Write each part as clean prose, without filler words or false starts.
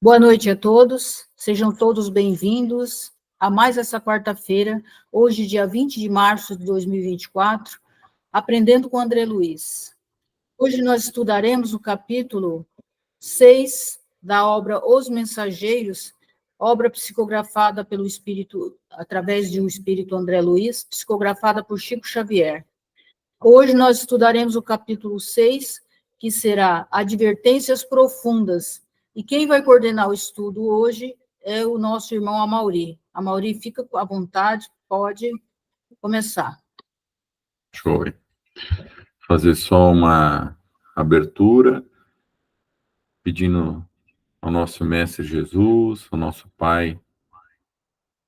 Boa noite a todos, sejam todos bem-vindos a mais essa quarta-feira, hoje, dia 20 de março de 2024, Aprendendo com André Luiz. Hoje nós estudaremos o capítulo 6 da obra Os Mensageiros, obra psicografada pelo Espírito, através de um Espírito André Luiz, psicografada por Chico Xavier. Hoje nós estudaremos o capítulo 6, que será Advertências Profundas. E quem vai coordenar o estudo hoje é o nosso irmão Amauri. Amauri, fica à vontade, pode começar. Show. Fazer só uma abertura, pedindo ao nosso Mestre Jesus, ao nosso Pai,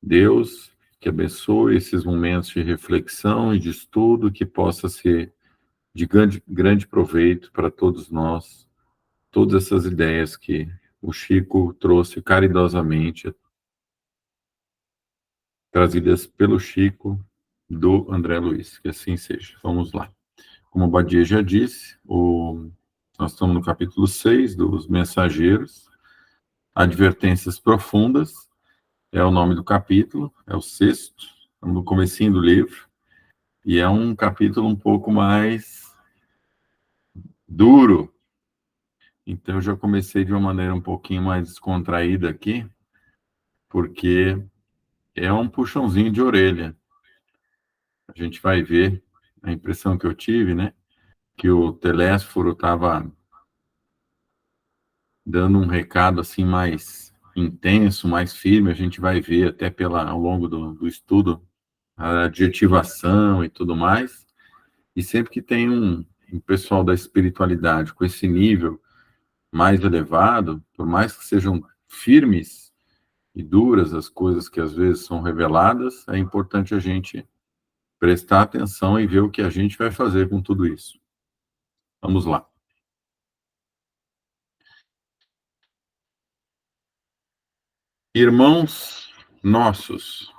Deus, que abençoe esses momentos de reflexão e de estudo, que possa ser de grande proveito para todos nós, todas essas ideias que o Chico trouxe caridosamente, trazidas pelo Chico, do André Luiz, que assim seja. Vamos lá. Como a Badia já disse, nós estamos no capítulo 6 dos Mensageiros, Advertências Profundas, é o nome do capítulo, é o 6º, estamos no comecinho do livro, e é um capítulo um pouco mais duro, então eu já comecei de uma maneira um pouquinho mais descontraída aqui, porque é um puxãozinho de orelha. A gente vai ver, a impressão que eu tive, né, que o Telésforo estava dando um recado assim mais intenso, mais firme. A gente vai ver até ao longo do estudo a adjetivação e tudo mais. E sempre que tem um pessoal da espiritualidade com esse nível mais elevado, por mais que sejam firmes e duras as coisas que às vezes são reveladas, é importante a gente prestar atenção e ver o que a gente vai fazer com tudo isso. Vamos lá. Irmãos nossos,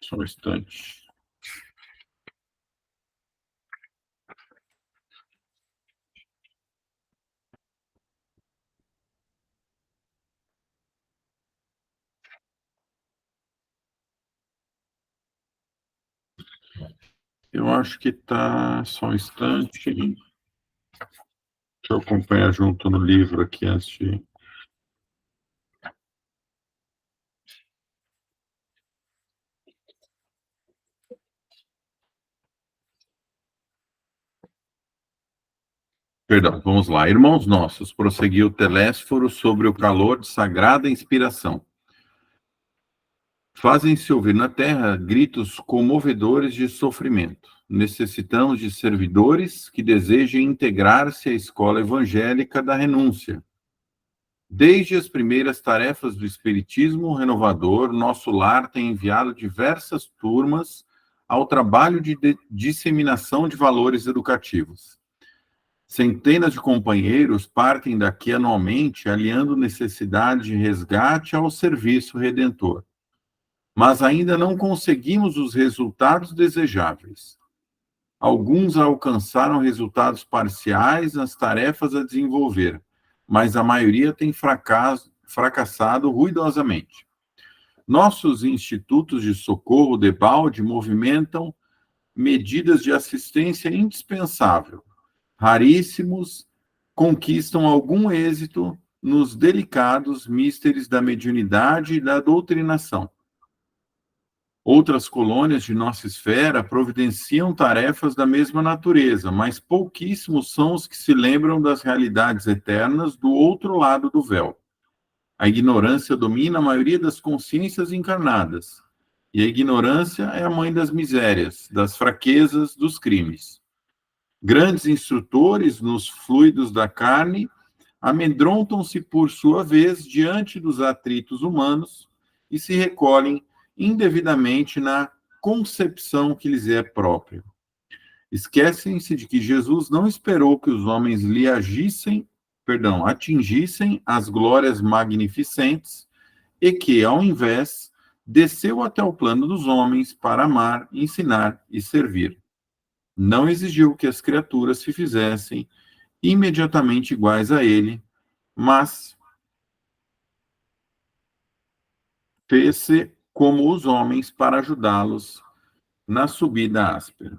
só um instante. Eu acho que está só um instante. Deixa eu acompanhar junto no livro aqui antes de... Perdão, vamos lá. Irmãos nossos, prosseguiu Telésforo sobre o calor de sagrada inspiração. Fazem-se ouvir na terra gritos comovedores de sofrimento. Necessitamos de servidores que desejem integrar-se à escola evangélica da renúncia. Desde as primeiras tarefas do Espiritismo renovador, nosso lar tem enviado diversas turmas ao trabalho de disseminação de valores educativos. Centenas de companheiros partem daqui anualmente, aliando necessidade de resgate ao serviço redentor. Mas ainda não conseguimos os resultados desejáveis. Alguns alcançaram resultados parciais nas tarefas a desenvolver, mas a maioria tem fracassado ruidosamente. Nossos institutos de socorro debalde movimentam medidas de assistência indispensável. Raríssimos conquistam algum êxito nos delicados místeres da mediunidade e da doutrinação. Outras colônias de nossa esfera providenciam tarefas da mesma natureza, mas pouquíssimos são os que se lembram das realidades eternas do outro lado do véu. A ignorância domina a maioria das consciências encarnadas, e a ignorância é a mãe das misérias, das fraquezas, dos crimes. Grandes instrutores nos fluidos da carne amedrontam-se, por sua vez, diante dos atritos humanos e se recolhem indevidamente na concepção que lhes é própria. Esquecem-se de que Jesus não esperou que os homens atingissem as glórias magnificentes e que, ao invés, desceu até o plano dos homens para amar, ensinar e servir. Não exigiu que as criaturas se fizessem imediatamente iguais a ele, mas fez-se como os homens para ajudá-los na subida áspera.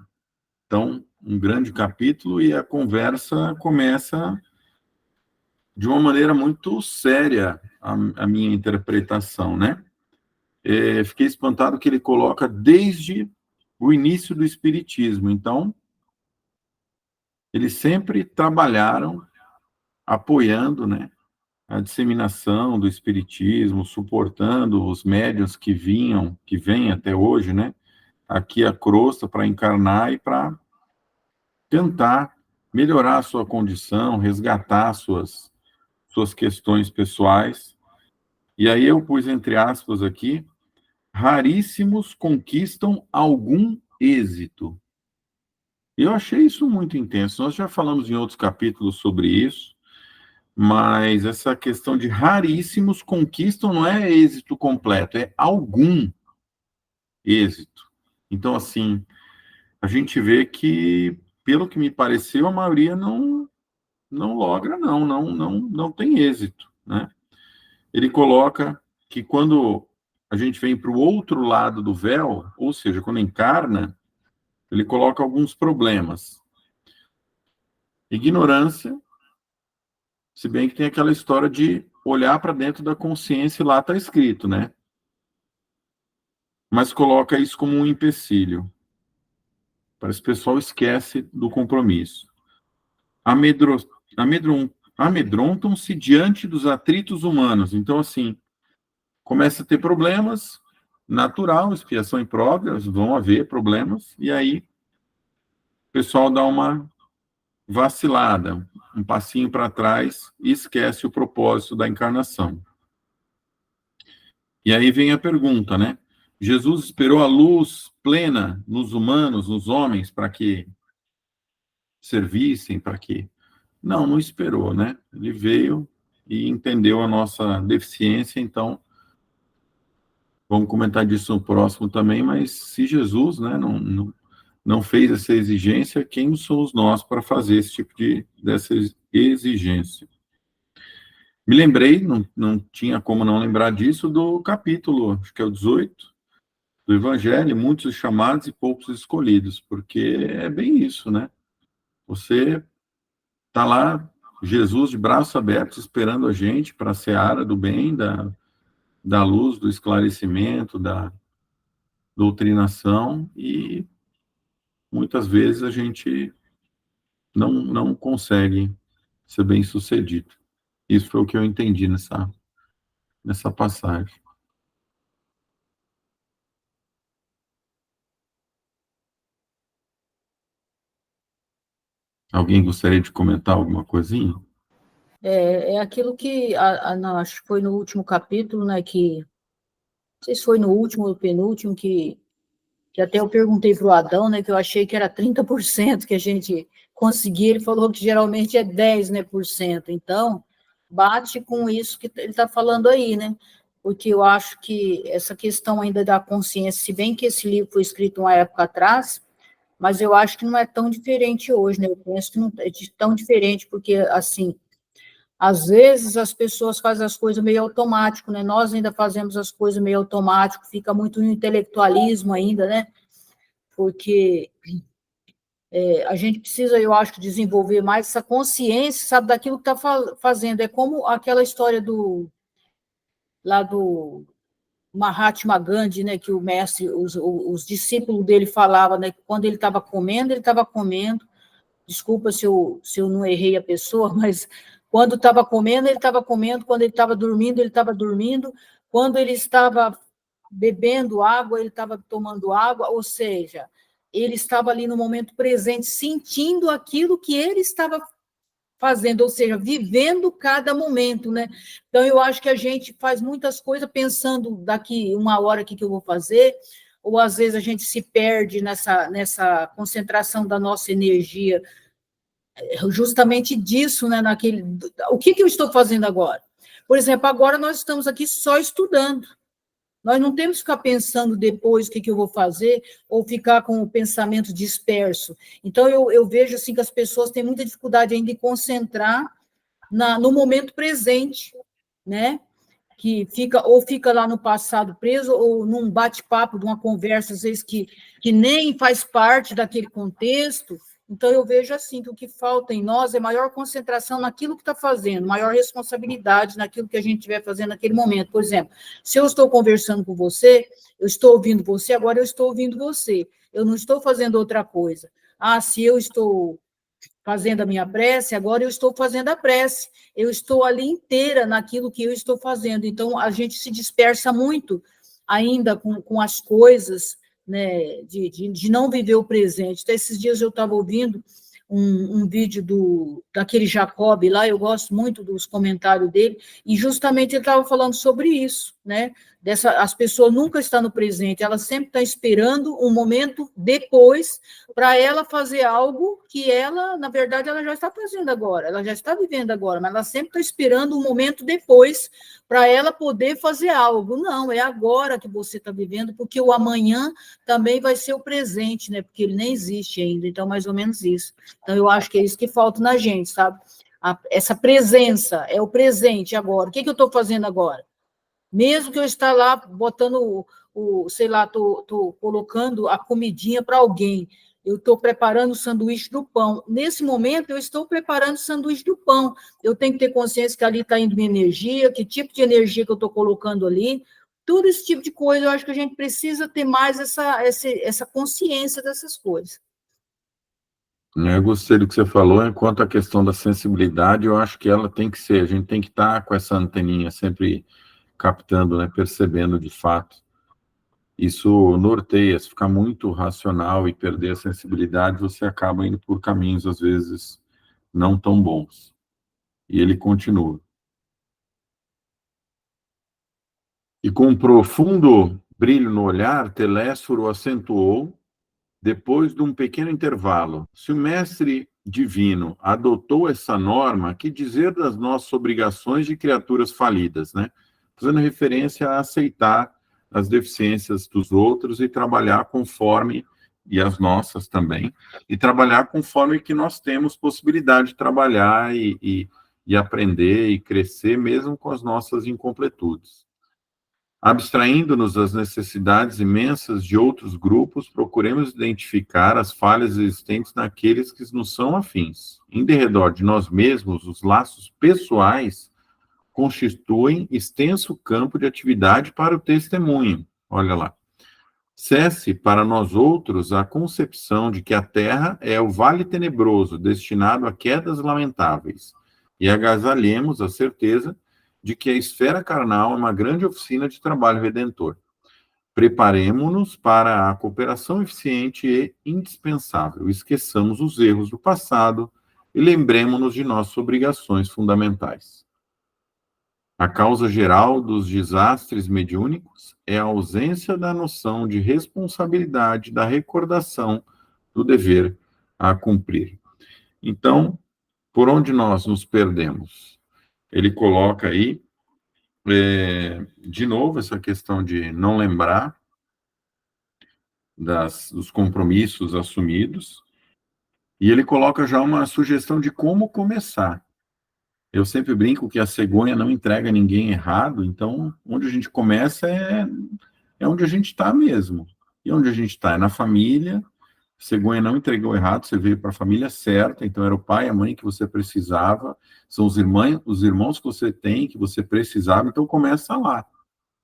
Então, um grande capítulo e a conversa começa de uma maneira muito séria, a minha interpretação, né? Fiquei espantado que ele coloca desde o início do Espiritismo. Então, eles sempre trabalharam apoiando, né, a disseminação do Espiritismo, suportando os médiuns que vêm até hoje, né, aqui a crosta para encarnar e para tentar melhorar a sua condição, resgatar suas questões pessoais. E aí eu pus entre aspas aqui, raríssimos conquistam algum êxito. Eu achei isso muito intenso. Nós já falamos em outros capítulos sobre isso, mas essa questão de raríssimos conquistam não é êxito completo, é algum êxito. Então, assim, a gente vê que, pelo que me pareceu, a maioria não logra, não tem êxito, né? Ele coloca que quando a gente vem para o outro lado do véu, ou seja, quando encarna, ele coloca alguns problemas. Ignorância, se bem que tem aquela história de olhar para dentro da consciência e lá está escrito, né? Mas coloca isso como um empecilho. Parece que o pessoal esquece do compromisso. Amedrontam-se diante dos atritos humanos. Então, assim, começa a ter problemas, natural, expiação e provas, vão haver problemas, e aí o pessoal dá uma vacilada, um passinho para trás e esquece o propósito da encarnação. E aí vem a pergunta, né? Jesus esperou a luz plena nos humanos, nos homens, para que servissem, para que... Não esperou, né? Ele veio e entendeu a nossa deficiência, então vamos comentar disso no próximo também, mas se Jesus, né, não fez essa exigência, quem somos nós para fazer esse tipo dessa exigência? Me lembrei, não tinha como não lembrar disso, do capítulo, acho que é o 18, do Evangelho, muitos chamados e poucos escolhidos, porque é bem isso, né? Você está lá, Jesus de braços abertos, esperando a gente para a seara do bem, da luz, do esclarecimento, da doutrinação, e muitas vezes a gente não consegue ser bem sucedido. Isso foi o que eu entendi nessa passagem. Alguém gostaria de comentar alguma coisinha? É aquilo que, acho que foi no último capítulo, né, que, não sei se foi no último ou no penúltimo, que até eu perguntei para o Adão, né, que eu achei que era 30% que a gente conseguia, ele falou que geralmente é 10%, né, por cento. Então, bate com isso que ele está falando aí, né, porque eu acho que essa questão ainda da consciência, se bem que esse livro foi escrito uma época atrás, mas eu acho que não é tão diferente hoje, né, eu penso que não é tão diferente, porque, assim, às vezes as pessoas fazem as coisas meio automático, né? Nós ainda fazemos as coisas meio automático, fica muito no intelectualismo ainda, né? Porque a gente precisa, eu acho, desenvolver mais essa consciência, sabe, daquilo que está fazendo. É como aquela história lá do Mahatma Gandhi, né? Que o mestre, os discípulos dele falavam, né? Que quando ele estava comendo. Desculpa se eu não errei a pessoa, mas quando estava comendo, ele estava comendo, quando ele estava dormindo, ele estava dormindo, quando ele estava bebendo água, ele estava tomando água, ou seja, ele estava ali no momento presente, sentindo aquilo que ele estava fazendo, ou seja, vivendo cada momento, né? Então, eu acho que a gente faz muitas coisas pensando daqui uma hora o que eu vou fazer, ou às vezes a gente se perde nessa concentração da nossa energia justamente disso, né, o que eu estou fazendo agora? Por exemplo, agora nós estamos aqui só estudando, Nós não temos que ficar pensando depois o que eu vou fazer, ou ficar com o pensamento disperso. Então, eu vejo assim, que as pessoas têm muita dificuldade ainda em concentrar no momento presente, né? Que fica lá no passado preso, ou num bate-papo, de uma conversa, às vezes, que nem faz parte daquele contexto. Então, eu vejo assim, que o que falta em nós é maior concentração naquilo que está fazendo, maior responsabilidade naquilo que a gente estiver fazendo naquele momento. Por exemplo, se eu estou conversando com você, eu estou ouvindo você, agora eu estou ouvindo você. Eu não estou fazendo outra coisa. Ah, se eu estou fazendo a minha prece, agora eu estou fazendo a prece, eu estou ali inteira naquilo que eu estou fazendo. Então, a gente se dispersa muito ainda com as coisas, né, de não viver o presente. Então, esses dias eu estava ouvindo um vídeo daquele Jacob lá, eu gosto muito dos comentários dele, e justamente ele estava falando sobre isso, né? As pessoas nunca estão no presente, elas sempre estão esperando um momento depois para ela fazer algo que ela, na verdade, ela já está fazendo agora, ela já está vivendo agora, mas ela sempre está esperando um momento depois para ela poder fazer algo. Não, é agora que você está vivendo, porque o amanhã também vai ser o presente, né? Porque ele nem existe ainda, então, mais ou menos isso. Então, eu acho que é isso que falta na gente, sabe? Essa presença, é o presente agora. O que eu estou fazendo agora? Mesmo que eu esteja lá botando sei lá, estou colocando a comidinha para alguém, eu estou preparando o sanduíche do pão. Nesse momento, eu estou preparando o sanduíche do pão. Eu tenho que ter consciência que ali está indo minha energia, que tipo de energia que eu estou colocando ali. Tudo esse tipo de coisa, eu acho que a gente precisa ter mais essa consciência dessas coisas. Eu gostei do que você falou. Enquanto a questão da sensibilidade, eu acho que ela tem que ser, a gente tem que estar com essa anteninha sempre captando, né, percebendo de fato. Isso norteia. Se ficar muito racional e perder a sensibilidade, você acaba indo por caminhos, às vezes, não tão bons. E ele continua. E com um profundo brilho no olhar, Telésforo acentuou, depois de um pequeno intervalo: se o mestre divino adotou essa norma, que dizer das nossas obrigações de criaturas falidas, né? Fazendo referência a aceitar as deficiências dos outros e trabalhar conforme, e as nossas também, e trabalhar conforme que nós temos possibilidade de trabalhar e aprender e crescer, mesmo com as nossas incompletudes. Abstraindo-nos das necessidades imensas de outros grupos, procuremos identificar as falhas existentes naqueles que nos são afins. Em derredor de nós mesmos, os laços pessoais constituem extenso campo de atividade para o testemunho. Olha lá. Cesse para nós outros a concepção de que a terra é o vale tenebroso destinado a quedas lamentáveis, e agasalhemos a certeza de que a esfera carnal é uma grande oficina de trabalho redentor. Preparemo-nos para a cooperação eficiente e indispensável. Esqueçamos os erros do passado e lembremo-nos de nossas obrigações fundamentais. A causa geral dos desastres mediúnicos é a ausência da noção de responsabilidade, da recordação do dever a cumprir. Então, por onde nós nos perdemos? Ele coloca aí, de novo, essa questão de não lembrar dos compromissos assumidos, e ele coloca já uma sugestão de como começar. Eu sempre brinco que a cegonha não entrega ninguém errado, então onde a gente começa é onde a gente está mesmo. E onde a gente está? É na família. A cegonha não entregou errado, você veio para a família certa, então era o pai e a mãe que você precisava, são os irmãos que você tem, que você precisava, então começa lá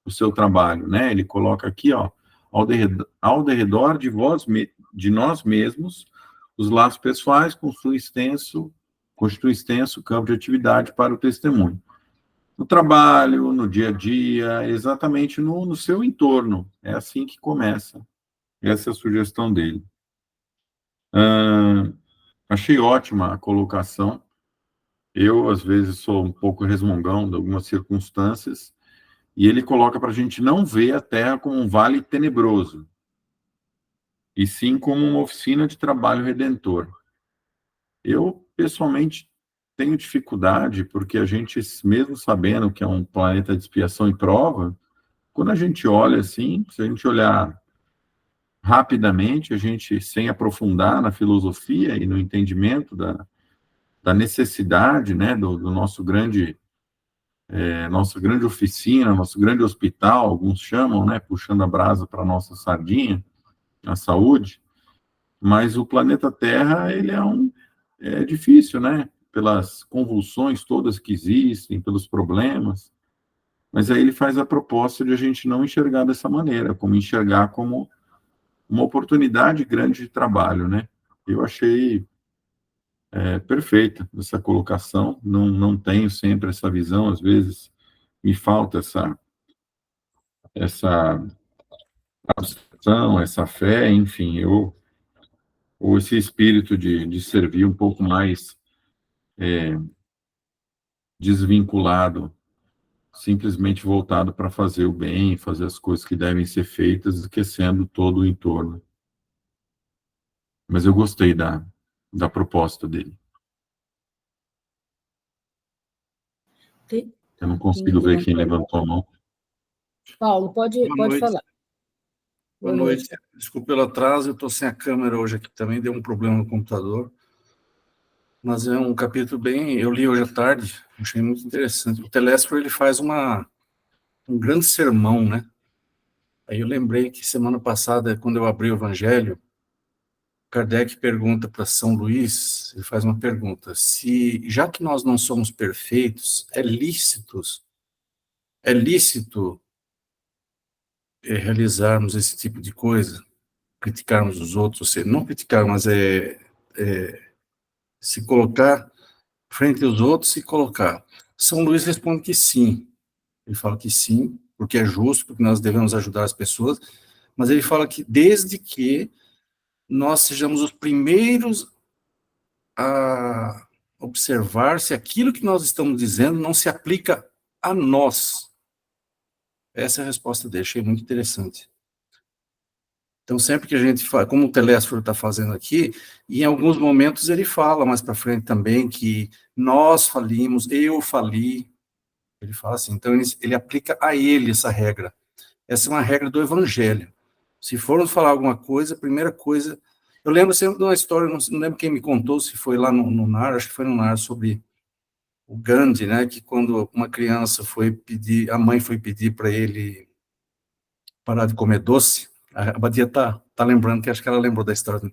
o seu trabalho, né? Ele coloca aqui, ó, ao derredor de nós mesmos, os laços pessoais constituem extenso campo de atividade para o testemunho. No trabalho, no dia a dia, exatamente no seu entorno. É assim que começa. Essa é a sugestão dele. Achei ótima a colocação. Eu, às vezes, sou um pouco resmungão de algumas circunstâncias, e ele coloca para a gente não ver a Terra como um vale tenebroso, e sim como uma oficina de trabalho redentor. Eu, pessoalmente, tenho dificuldade, porque a gente, mesmo sabendo que é um planeta de expiação e prova, quando a gente olha assim, se a gente olhar rapidamente, a gente, sem aprofundar na filosofia e no entendimento da necessidade, né, do nosso grande, nossa grande oficina, nosso grande hospital, alguns chamam, né, puxando a brasa para a nossa sardinha, a saúde, mas o planeta Terra, ele é difícil, né, pelas convulsões todas que existem, pelos problemas, mas aí ele faz a proposta de a gente não enxergar dessa maneira, como enxergar como uma oportunidade grande de trabalho, né? Eu achei perfeita essa colocação, não tenho sempre essa visão, às vezes me falta essa abstração, essa fé, enfim, ou esse espírito de servir um pouco mais desvinculado, simplesmente voltado para fazer o bem, fazer as coisas que devem ser feitas, esquecendo todo o entorno. Mas eu gostei da proposta dele. Eu não consigo ver quem levantou a mão. Paulo, pode falar. Boa noite. Desculpe pelo atraso, eu estou sem a câmera hoje aqui também, deu um problema no computador. Mas é um capítulo bem... Eu li hoje à tarde, achei muito interessante. O Telésforo, ele faz um grande sermão, né? Aí eu lembrei que semana passada, quando eu abri o Evangelho, Kardec pergunta para São Luís, ele faz uma pergunta, já que nós não somos perfeitos, é lícito realizarmos esse tipo de coisa, criticarmos os outros, ou seja, não criticar, mas se colocar frente aos outros e colocar. São Luís responde que sim. Ele fala que sim, porque é justo, porque nós devemos ajudar as pessoas, mas ele fala que desde que nós sejamos os primeiros a observar se aquilo que nós estamos dizendo não se aplica a nós. Essa é a resposta dele, achei muito interessante. Então, sempre que a gente fala, como o Telésforo está fazendo aqui, e em alguns momentos ele fala mais para frente também que nós falimos, eu fali, ele fala assim, então ele aplica a ele essa regra. Essa é uma regra do Evangelho. Se formos falar alguma coisa, a primeira coisa... Eu lembro sempre de uma história, não lembro quem me contou, se foi lá no NAR, acho que foi no NAR, sobre o Gandhi, né, que quando uma criança foi pedir, a mãe foi pedir para ele parar de comer doce, a Badia tá lembrando, que acho que ela lembrou da história.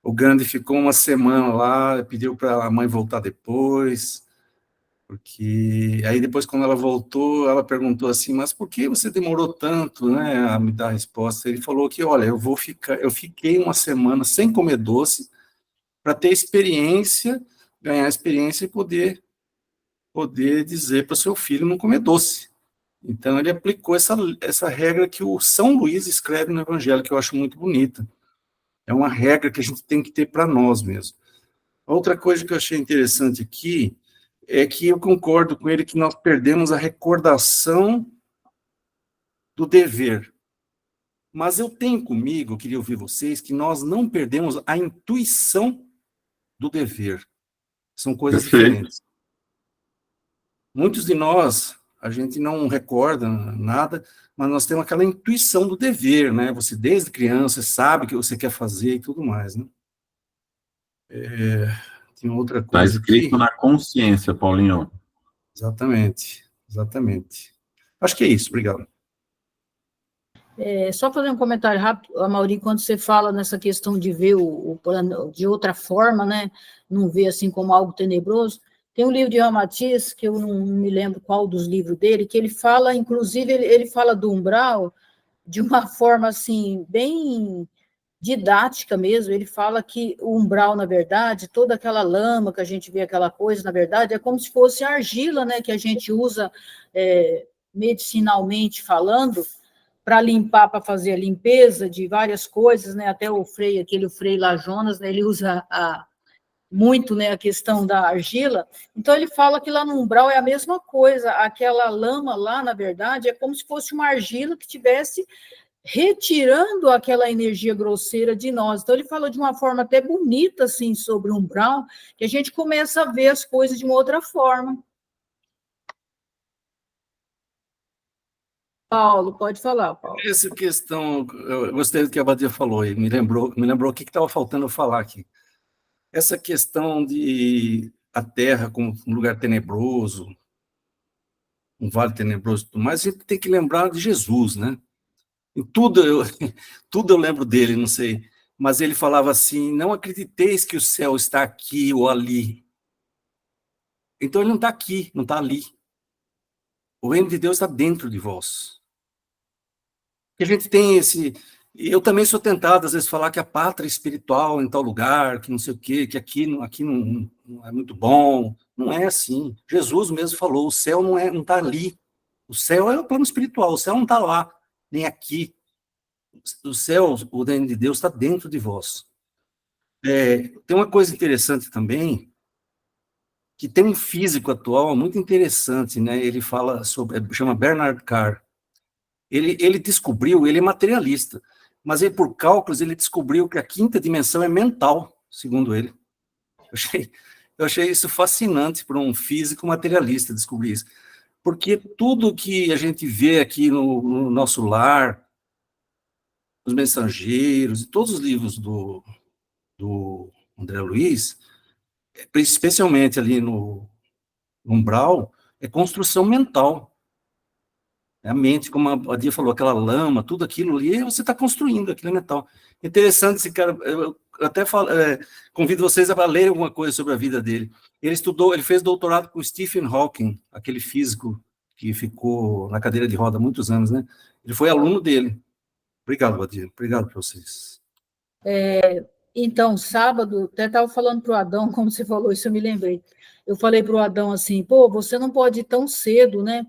O Gandhi ficou uma semana lá, pediu para a mãe voltar depois, porque aí depois quando ela voltou, ela perguntou assim, mas por que você demorou tanto, né, a me dar a resposta? Ele falou que, olha, eu fiquei uma semana sem comer doce para ter experiência, ganhar experiência e poder dizer para o seu filho não comer doce. Então ele aplicou essa regra que o São Luís escreve no Evangelho, que eu acho muito bonita. É uma regra que a gente tem que ter para nós mesmos. Outra coisa que eu achei interessante aqui é que eu concordo com ele que nós perdemos a recordação do dever. Mas eu tenho comigo, eu queria ouvir vocês, que nós não perdemos a intuição do dever. São coisas diferentes. Muitos de nós, a gente não recorda nada, mas nós temos aquela intuição do dever, né? Você, desde criança, sabe o que você quer fazer e tudo mais, né? Tem outra coisa aqui. Está escrito na consciência, Paulinho. Exatamente, exatamente. Acho que é isso, obrigado. Só fazer um comentário rápido, Amaury, quando você fala nessa questão de ver o plano de outra forma, né? Não ver assim como algo tenebroso. Tem um livro de Ramatiz, que eu não me lembro qual dos livros dele, que ele fala, inclusive, ele fala do umbral de uma forma, assim, bem didática mesmo. Ele fala que o umbral, na verdade, toda aquela lama que a gente vê, aquela coisa, na verdade, é como se fosse argila, né, que a gente usa medicinalmente falando, para limpar, para fazer a limpeza de várias coisas, né, até o Frei lá, Jonas, né, ele usa muito, né, a questão da argila. Então ele fala que lá no umbral é a mesma coisa, aquela lama lá, na verdade, é como se fosse uma argila que tivesse retirando aquela energia grosseira de nós. Então ele fala de uma forma até bonita, assim, sobre o umbral, que a gente começa a ver as coisas de uma outra forma. Paulo, pode falar, Paulo. Essa questão, eu gostei do que a Abadia falou, e me lembrou o que estava faltando eu falar aqui. Essa questão de a Terra como um lugar tenebroso, um vale tenebroso e tudo mais, a gente tem que lembrar de Jesus, né? Em tudo eu, tudo eu lembro dele, não sei, mas ele falava assim, não acrediteis que o céu está aqui ou ali. Então ele não está aqui, não está ali. O reino de Deus está dentro de vós. Que a gente tem esse... Eu também sou tentado, às vezes, falar que a pátria espiritual em tal lugar, que não sei o quê, que aqui não é muito bom. Não é assim. Jesus mesmo falou, o céu não está ali. O céu é o plano espiritual, o céu não está lá, nem aqui. O céu, o reino de Deus está dentro de vós. Tem uma coisa interessante também, que tem um físico atual muito interessante, né? Ele fala sobre, chama Bernard Carr. Ele descobriu, ele é materialista, mas ele, por cálculos, ele descobriu que a quinta dimensão é mental, segundo ele. Eu achei isso fascinante para um físico materialista descobrir isso. Porque tudo que a gente vê aqui no nosso lar, os Mensageiros, e todos os livros do André Luiz, especialmente ali no Umbral, é construção mental. É a mente, como a Dia falou, aquela lama, tudo aquilo ali, você está construindo, aquilo é metal. Interessante esse cara, eu até convido vocês a lerem alguma coisa sobre a vida dele. Ele fez doutorado com Stephen Hawking, aquele físico que ficou na cadeira de roda há muitos anos, né? Ele foi aluno dele. Obrigado, Badia. Obrigado para vocês. Então, sábado, até estava falando para o Adão, como você falou, isso eu me lembrei. Eu falei para o Adão assim, pô, você não pode ir tão cedo, né?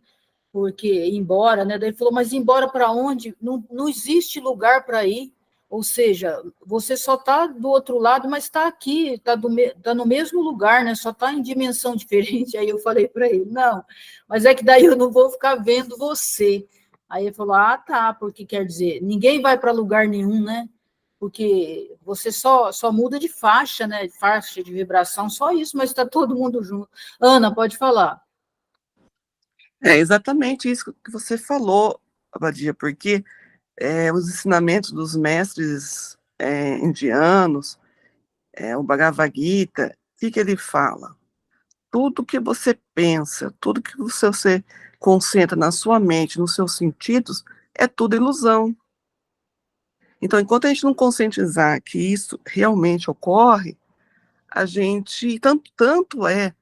Porque ir embora, né? Daí ele falou, mas ir embora para onde? Não existe lugar para ir. Ou seja, você só está do outro lado, mas está aqui, está no mesmo lugar, né? Só está em dimensão diferente. Aí eu falei para ele, não, mas é que daí eu não vou ficar vendo você. Aí ele falou, ah, tá, porque quer dizer, ninguém vai para lugar nenhum, né? Porque você só muda de faixa, né? De faixa de vibração, só isso, mas está todo mundo junto. Ana, pode falar. É exatamente isso que você falou, Abadia, porque os ensinamentos dos mestres indianos, o Bhagavad Gita, o que ele fala? Tudo que você pensa, tudo que você concentra na sua mente, nos seus sentidos, é tudo ilusão. Então, enquanto a gente não conscientizar que isso realmente ocorre, a gente, tanto é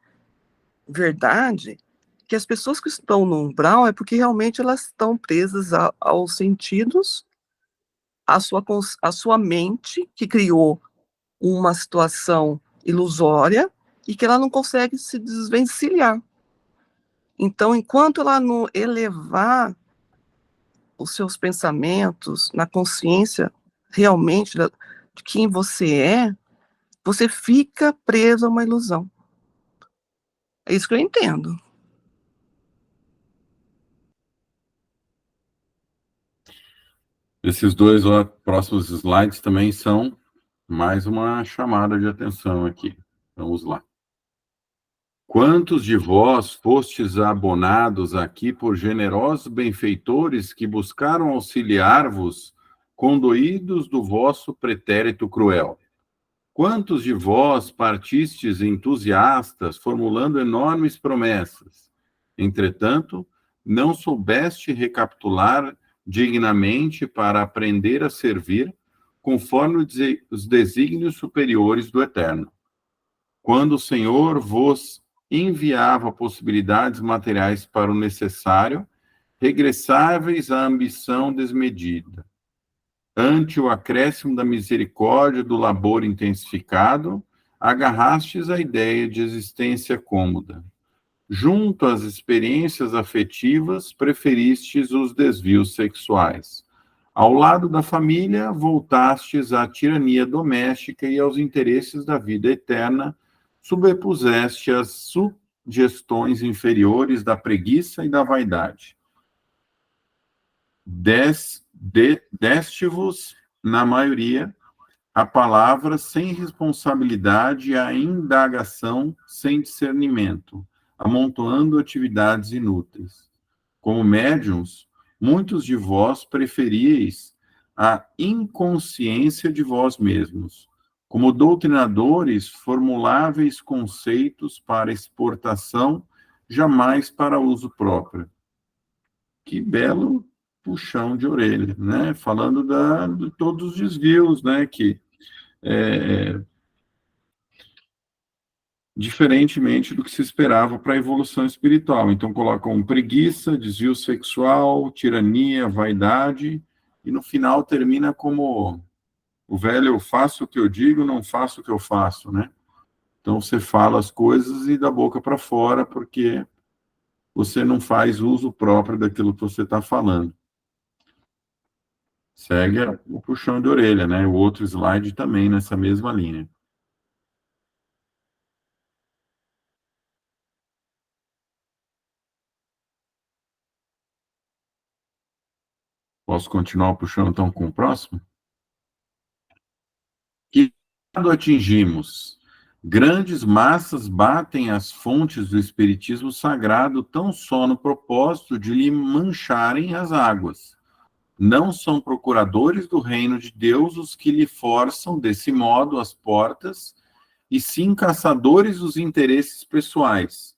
verdade, que as pessoas que estão no umbral é porque realmente elas estão presas aos sentidos, à sua mente, que criou uma situação ilusória e que ela não consegue se desvencilhar. Então, enquanto ela não elevar os seus pensamentos na consciência realmente de quem você fica preso a uma ilusão. É isso que eu entendo. Esses dois próximos slides também são mais uma chamada de atenção aqui. Vamos lá. Quantos de vós fostes abonados aqui por generosos benfeitores que buscaram auxiliar-vos, condoídos do vosso pretérito cruel? Quantos de vós partistes entusiastas, formulando enormes promessas? Entretanto, não soubeste recapitular dignamente para aprender a servir, conforme os desígnios superiores do Eterno. Quando o Senhor vos enviava possibilidades materiais para o necessário, regressáveis à ambição desmedida. Ante o acréscimo da misericórdia do labor intensificado, agarrastes a ideia de existência cômoda. Junto às experiências afetivas, preferistes os desvios sexuais. Ao lado da família, voltastes à tirania doméstica e aos interesses da vida eterna, sobrepuseste as sugestões inferiores da preguiça e da vaidade. Deste-vos, na maioria, a palavra sem responsabilidade e a indagação sem discernimento, amontoando atividades inúteis. Como médiums, muitos de vós preferieis a inconsciência de vós mesmos, como doutrinadores formuláveis conceitos para exportação, jamais para uso próprio. Que belo puxão de orelha, né? Falando de todos os desvios, né? Que diferentemente do que se esperava para a evolução espiritual. Então, colocam preguiça, desvio sexual, tirania, vaidade, e no final termina como o velho: eu faço o que eu digo, não faço o que eu faço, né? Então, você fala as coisas e da boca para fora, porque você não faz uso próprio daquilo que você está falando. Segue o puxão de orelha, né? O outro slide também nessa mesma linha. Posso continuar puxando então com o próximo? Que quando atingimos, grandes massas batem as fontes do espiritismo sagrado tão só no propósito de lhe mancharem as águas. Não são procuradores do reino de Deus os que lhe forçam, desse modo, as portas, e sim caçadores dos interesses pessoais.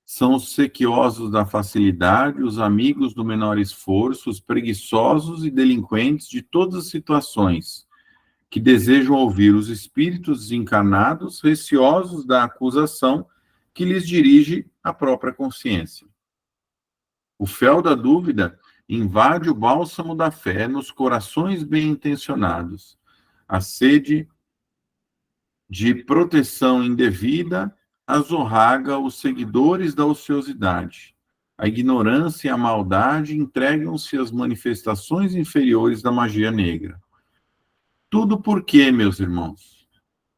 São os sequiosos da facilidade, os amigos do menor esforço, os preguiçosos e delinquentes de todas as situações, que desejam ouvir os espíritos desencarnados, receosos da acusação que lhes dirige a própria consciência. O fel da dúvida invade o bálsamo da fé nos corações bem-intencionados. A sede de proteção indevida azorraga os seguidores da ociosidade. A ignorância e a maldade entregam-se às manifestações inferiores da magia negra. Tudo por quê, meus irmãos?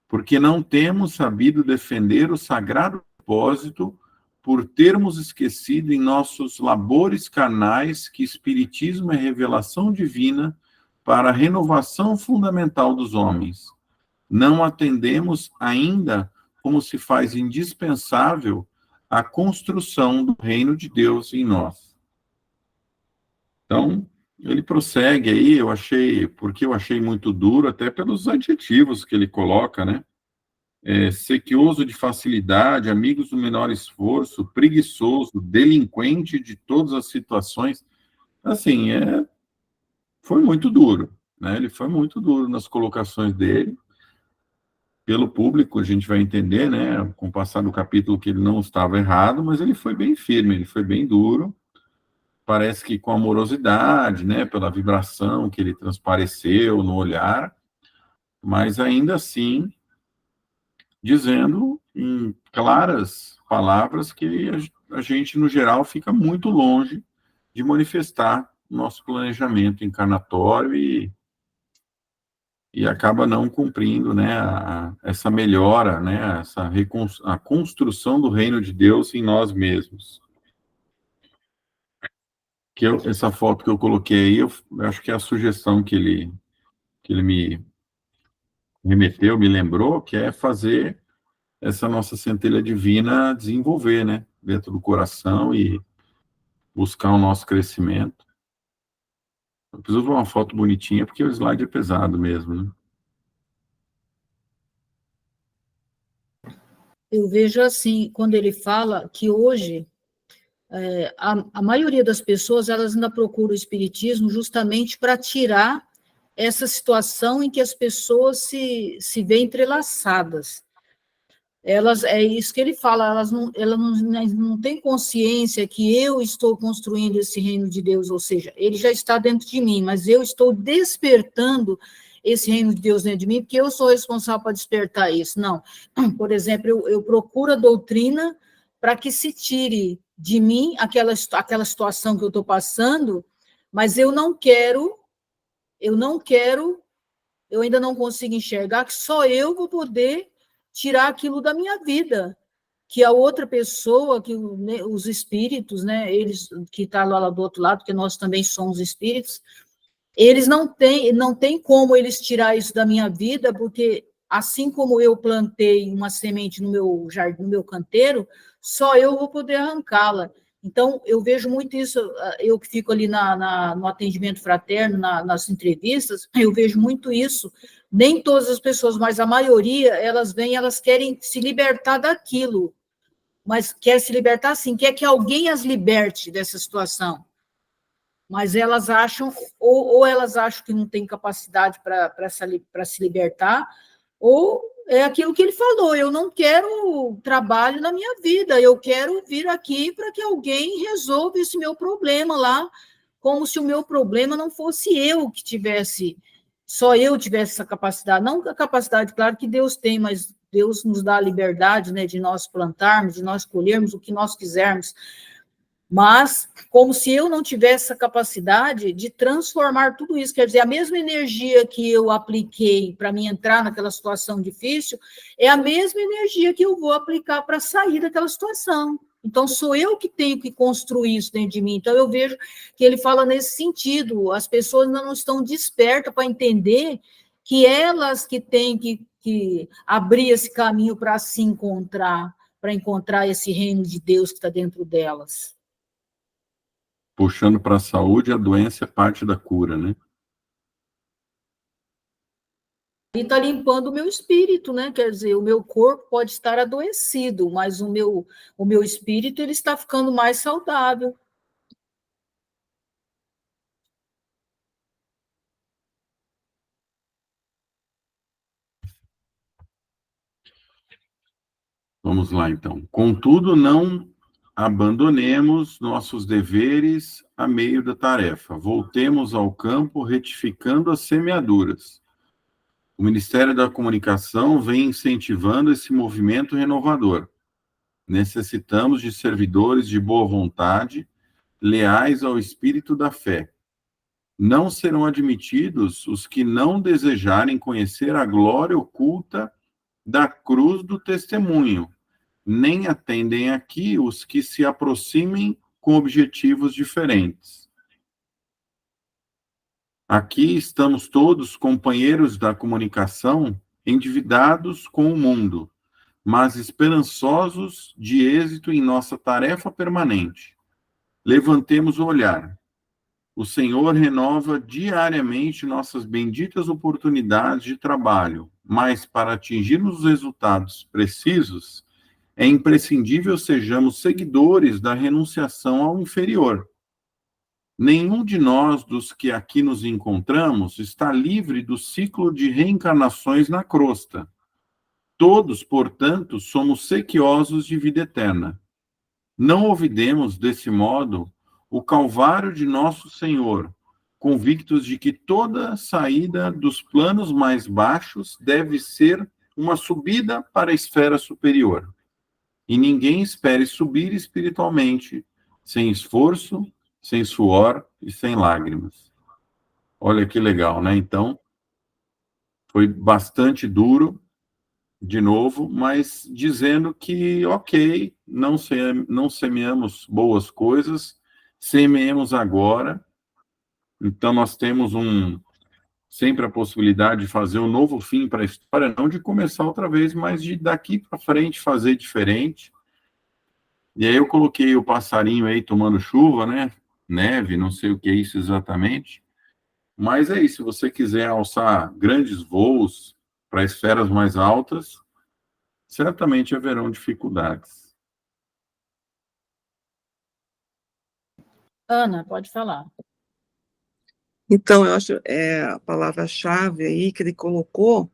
Porque não temos sabido defender o sagrado propósito, por termos esquecido em nossos labores carnais que espiritismo é revelação divina para a renovação fundamental dos homens. Não atendemos ainda como se faz indispensável a construção do reino de Deus em nós. Então, ele prossegue aí, porque eu achei muito duro, até pelos adjetivos que ele coloca, né? Sequioso de facilidade, amigos do menor esforço, preguiçoso, delinquente de todas as situações. Assim, foi muito duro, né? Ele foi muito duro nas colocações dele. Pelo público, a gente vai entender, né, com o passar do capítulo, que ele não estava errado, mas ele foi bem firme, ele foi bem duro. Parece que com amorosidade, né, pela vibração que ele transpareceu no olhar, mas ainda assim dizendo em claras palavras que a gente, no geral, fica muito longe de manifestar nosso planejamento encarnatório e acaba não cumprindo, né, essa melhora, né, a construção do reino de Deus em nós mesmos. Essa foto que eu coloquei aí, eu acho que é a sugestão que ele me remeteu, me lembrou, que é fazer essa nossa centelha divina desenvolver, né, dentro do coração e buscar o nosso crescimento. Eu preciso ver uma foto bonitinha, porque o slide é pesado mesmo, né? Eu vejo assim, quando ele fala que hoje a maioria das pessoas, elas ainda procuram o espiritismo justamente para tirar essa situação em que as pessoas se veem entrelaçadas. É isso que ele fala, elas não têm consciência que eu estou construindo esse reino de Deus, ou seja, ele já está dentro de mim, mas eu estou despertando esse reino de Deus dentro de mim, porque eu sou responsável para despertar isso. Não, por exemplo, eu procuro a doutrina para que se tire de mim aquela situação que eu estou passando, mas eu ainda não consigo enxergar que só eu vou poder tirar aquilo da minha vida, que a outra pessoa, que os espíritos, né, eles que estão lá do outro lado, porque nós também somos espíritos, eles não têm como eles tirar isso da minha vida, porque assim como eu plantei uma semente no meu jardim, no meu canteiro, só eu vou poder arrancá-la. Então, eu vejo muito isso, eu que fico ali no atendimento fraterno, nas entrevistas, eu vejo muito isso. Nem todas as pessoas, mas a maioria, elas vêm, elas querem se libertar daquilo, mas quer se libertar assim, quer que alguém as liberte dessa situação. Mas elas acham, ou elas acham que não tem capacidade para se libertar, ou é aquilo que ele falou, eu não quero trabalho na minha vida, eu quero vir aqui para que alguém resolva esse meu problema lá, como se o meu problema não fosse eu que tivesse, só eu tivesse essa capacidade, não a capacidade, claro que Deus tem, mas Deus nos dá a liberdade, né, de nós plantarmos, de nós colhermos o que nós quisermos, mas como se eu não tivesse essa capacidade de transformar tudo isso, quer dizer, a mesma energia que eu apliquei para mim entrar naquela situação difícil, é a mesma energia que eu vou aplicar para sair daquela situação. Então, sou eu que tenho que construir isso dentro de mim. Então, eu vejo que ele fala nesse sentido, as pessoas ainda não estão despertas para entender que elas que têm que abrir esse caminho para se encontrar, para encontrar esse reino de Deus que está dentro delas. Puxando para a saúde, a doença é parte da cura, né? Ele está limpando o meu espírito, né? Quer dizer, o meu corpo pode estar adoecido, mas o meu espírito ele está ficando mais saudável. Vamos lá, então. Contudo, não abandonemos nossos deveres a meio da tarefa. Voltemos ao campo retificando as semeaduras. O Ministério da Comunicação vem incentivando esse movimento renovador. Necessitamos de servidores de boa vontade, leais ao espírito da fé. Não serão admitidos os que não desejarem conhecer a glória oculta da cruz do testemunho, nem atendem aqui os que se aproximem com objetivos diferentes. Aqui estamos todos companheiros da comunicação, endividados com o mundo, mas esperançosos de êxito em nossa tarefa permanente. Levantemos o olhar. O Senhor renova diariamente nossas benditas oportunidades de trabalho, mas para atingirmos os resultados precisos, é imprescindível sejamos seguidores da renunciação ao inferior. Nenhum de nós, dos que aqui nos encontramos, está livre do ciclo de reencarnações na crosta. Todos, portanto, somos sequiosos de vida eterna. Não olvidemos, desse modo, o calvário de nosso Senhor, convictos de que toda saída dos planos mais baixos deve ser uma subida para a esfera superior. E ninguém espere subir espiritualmente sem esforço, sem suor e sem lágrimas. Olha que legal, né? Então, foi bastante duro, de novo, mas dizendo que, ok, não semeamos boas coisas, semeemos agora. Então, nós temos sempre a possibilidade de fazer um novo fim para a história, não de começar outra vez, mas de daqui para frente fazer diferente. E aí eu coloquei o passarinho aí tomando chuva, né? Neve, não sei o que é isso exatamente. Mas é isso, se você quiser alçar grandes voos para esferas mais altas, certamente haverão dificuldades. Ana, pode falar. Então, eu acho a palavra-chave aí que ele colocou,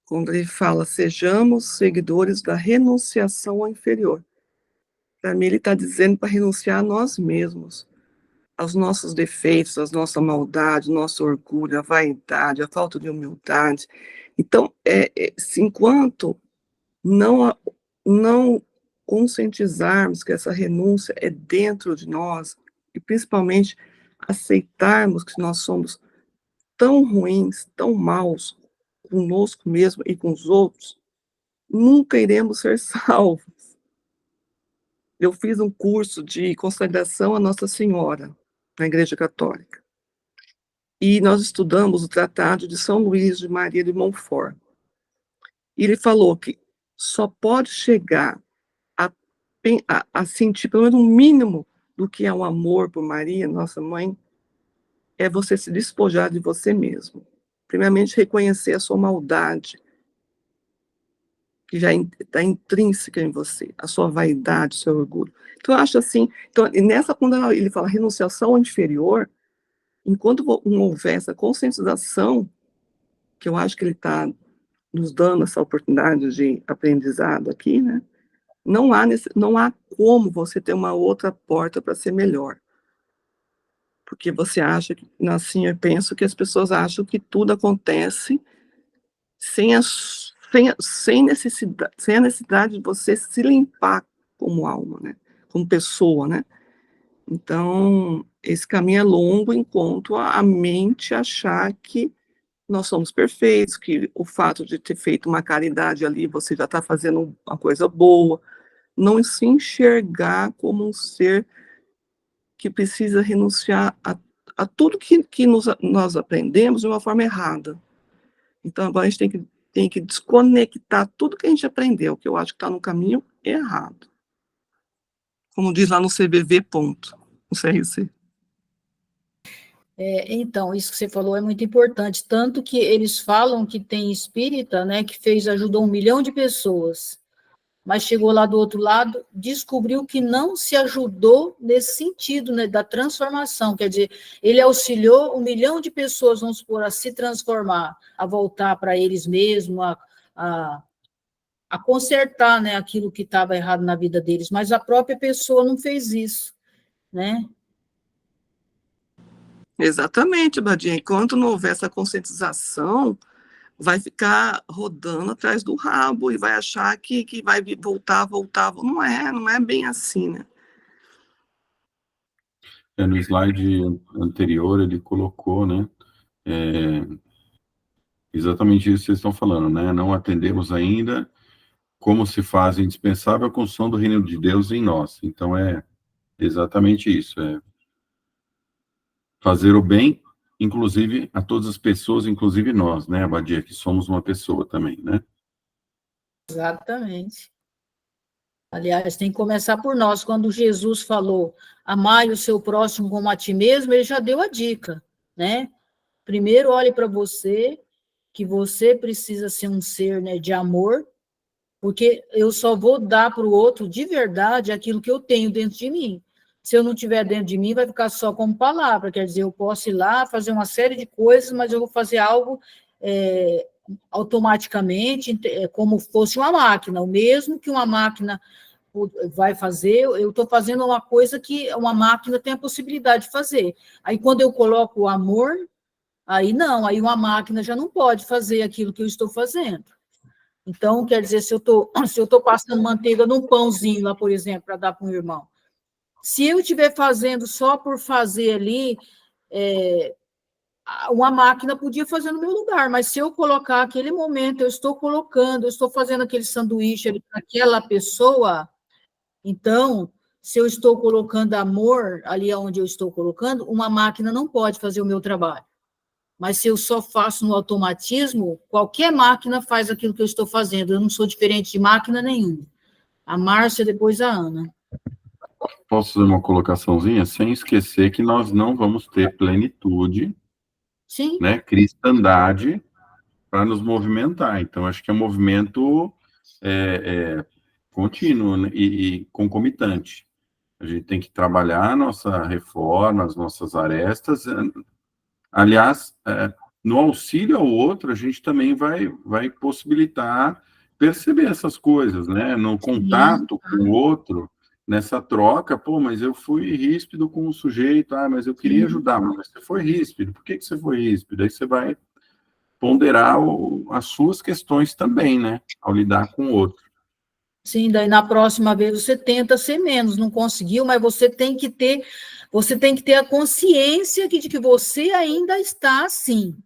quando ele fala, sejamos seguidores da renunciação ao inferior. Para mim, ele está dizendo para renunciar a nós mesmos, aos nossos defeitos, à nossa maldade, o nosso orgulho, a vaidade, a falta de humildade. Então, se enquanto não conscientizarmos que essa renúncia é dentro de nós, e principalmente aceitarmos que nós somos tão ruins, tão maus conosco mesmo e com os outros, nunca iremos ser salvos. Eu fiz um curso de consagração a Nossa Senhora, na Igreja Católica. E nós estudamos o Tratado de São Luís de Maria de Montfort. E ele falou que só pode chegar a a sentir pelo menos um mínimo do que é um amor por Maria, nossa mãe, é você se despojar de você mesmo. Primeiramente, reconhecer a sua maldade, que já está intrínseca em você, a sua vaidade, o seu orgulho. Então, eu acho assim, então, quando ele fala renunciação inferior, enquanto não houver essa conscientização, que eu acho que ele está nos dando essa oportunidade de aprendizado aqui, né? Não há como você ter uma outra porta para ser melhor. Porque você acha que, assim, eu penso que as pessoas acham que tudo acontece sem a necessidade de você se limpar como alma, né? Como pessoa, né? Então, esse caminho é longo enquanto a mente achar que nós somos perfeitos, que o fato de ter feito uma caridade ali, você já está fazendo uma coisa boa, não se enxergar como um ser que precisa renunciar a tudo que nós aprendemos de uma forma errada. Então, agora a gente tem que desconectar tudo que a gente aprendeu, que eu acho que está no caminho errado. Como diz lá no CBV, ponto, no CRC. Então, isso que você falou é muito importante, tanto que eles falam que tem espírita, né, que ajudou 1 milhão de pessoas, mas chegou lá do outro lado, descobriu que não se ajudou nesse sentido, né, da transformação, quer dizer, ele auxiliou 1 milhão de pessoas, vamos supor, a se transformar, a voltar para eles mesmos, a consertar, né, aquilo que estava errado na vida deles, mas a própria pessoa não fez isso, né? Exatamente, Badinha. Enquanto não houver essa conscientização, vai ficar rodando atrás do rabo e vai achar que vai voltar. Não é bem assim, né? No slide anterior, ele colocou, né, exatamente isso que vocês estão falando, né? Não atendemos ainda como se faz indispensável a construção do reino de Deus em nós. Então, é exatamente isso, é fazer o bem, inclusive a todas as pessoas, inclusive nós, né, Abadia, que somos uma pessoa também, né? Exatamente. Aliás, tem que começar por nós. Quando Jesus falou, amai o seu próximo como a ti mesmo, ele já deu a dica, né? Primeiro, olhe para você, que você precisa ser um ser, né, de amor, porque eu só vou dar para o outro de verdade aquilo que eu tenho dentro de mim. Se eu não tiver dentro de mim, vai ficar só como palavra, quer dizer, eu posso ir lá fazer uma série de coisas, mas eu vou fazer algo automaticamente, como fosse uma máquina, o mesmo que uma máquina vai fazer, eu estou fazendo uma coisa que uma máquina tem a possibilidade de fazer. Aí, quando eu coloco o amor, aí não, aí uma máquina já não pode fazer aquilo que eu estou fazendo. Então, quer dizer, se eu estou passando manteiga num pãozinho lá, por exemplo, para dar para um irmão, se eu estiver fazendo só por fazer ali, uma máquina podia fazer no meu lugar, mas se eu colocar aquele momento, eu estou fazendo aquele sanduíche para aquela pessoa, então, se eu estou colocando amor ali onde eu estou colocando, uma máquina não pode fazer o meu trabalho. Mas se eu só faço no automatismo, qualquer máquina faz aquilo que eu estou fazendo. Eu não sou diferente de máquina nenhuma. A Márcia, depois a Ana. Posso fazer uma colocaçãozinha? Sem esquecer que nós não vamos ter plenitude, Sim. né, cristandade, para nos movimentar. Então, acho que é um movimento contínuo, né, e concomitante. A gente tem que trabalhar a nossa reforma, as nossas arestas. Aliás, no auxílio ao outro, a gente também vai possibilitar perceber essas coisas, né? No contato com o outro, nessa troca, pô, mas eu fui ríspido com o sujeito, mas eu queria ajudar, mas você foi ríspido, por que você foi ríspido? Aí você vai ponderar as suas questões também, né? Ao lidar com o outro. Sim, daí na próxima vez você tenta ser menos, não conseguiu, mas você tem que ter a consciência de que você ainda está assim,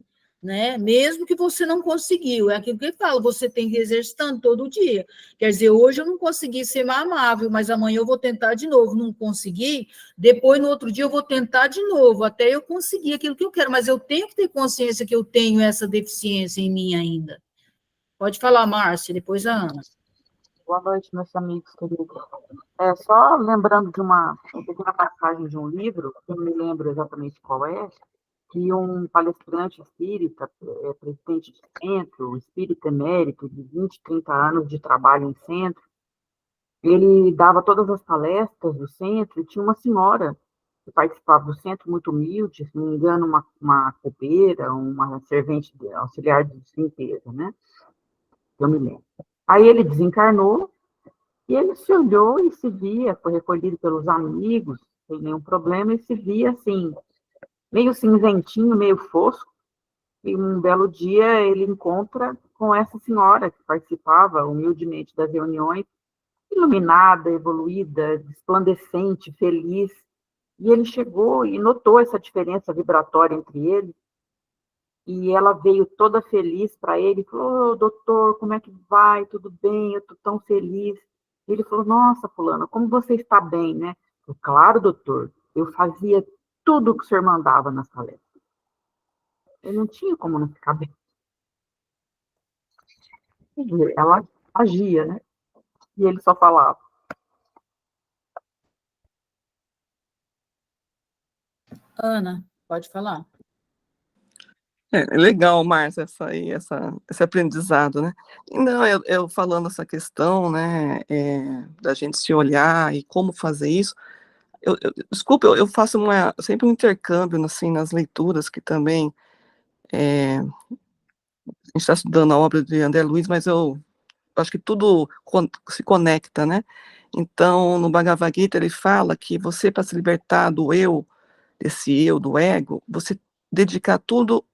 né? Mesmo que você não conseguiu, é aquilo que eu falo, você tem que ir exercitando todo dia. Quer dizer, hoje eu não consegui ser mais amável, mas amanhã eu vou tentar de novo, não consegui, depois no outro dia eu vou tentar de novo, até eu conseguir aquilo que eu quero, mas eu tenho que ter consciência que eu tenho essa deficiência em mim ainda. Pode falar, Márcia, depois a Ana. Boa noite, meus amigos queridos. Só lembrando de uma pequena passagem de um livro, que eu não me lembro exatamente qual é, que um palestrante espírita, presidente de centro, espírita emérito, de 20, 30 anos de trabalho em centro, ele dava todas as palestras do centro, e tinha uma senhora que participava do centro, muito humilde, se não me engano, uma copeira, uma servente auxiliar de limpeza, né? Eu me lembro. Aí ele desencarnou, e ele se olhou e se via, foi recolhido pelos amigos, sem nenhum problema, e se via assim, meio cinzentinho, meio fosco, e um belo dia ele encontra com essa senhora que participava humildemente das reuniões, iluminada, evoluída, resplandecente, feliz, e ele chegou e notou essa diferença vibratória entre eles, e ela veio toda feliz para ele, e falou, oh, doutor, como é que vai? Tudo bem? Eu estou tão feliz. E ele falou, nossa, fulana, como você está bem, né? Eu, claro, doutor, eu fazia tudo o que o senhor mandava nas palestras. Eu não tinha como não ficar bem. Quer dizer, ela agia, né? E ele só falava. Ana, pode falar. É legal, Márcia, esse aprendizado, né? E não, eu falando essa questão, né, da gente se olhar e como fazer isso, desculpa, eu faço sempre um intercâmbio, assim, nas leituras, que também, a gente está estudando a obra de André Luiz, mas eu acho que tudo se conecta, né? Então, no Bhagavad Gita, ele fala que você, para se libertar do eu, desse eu, do ego, você dedicar tudo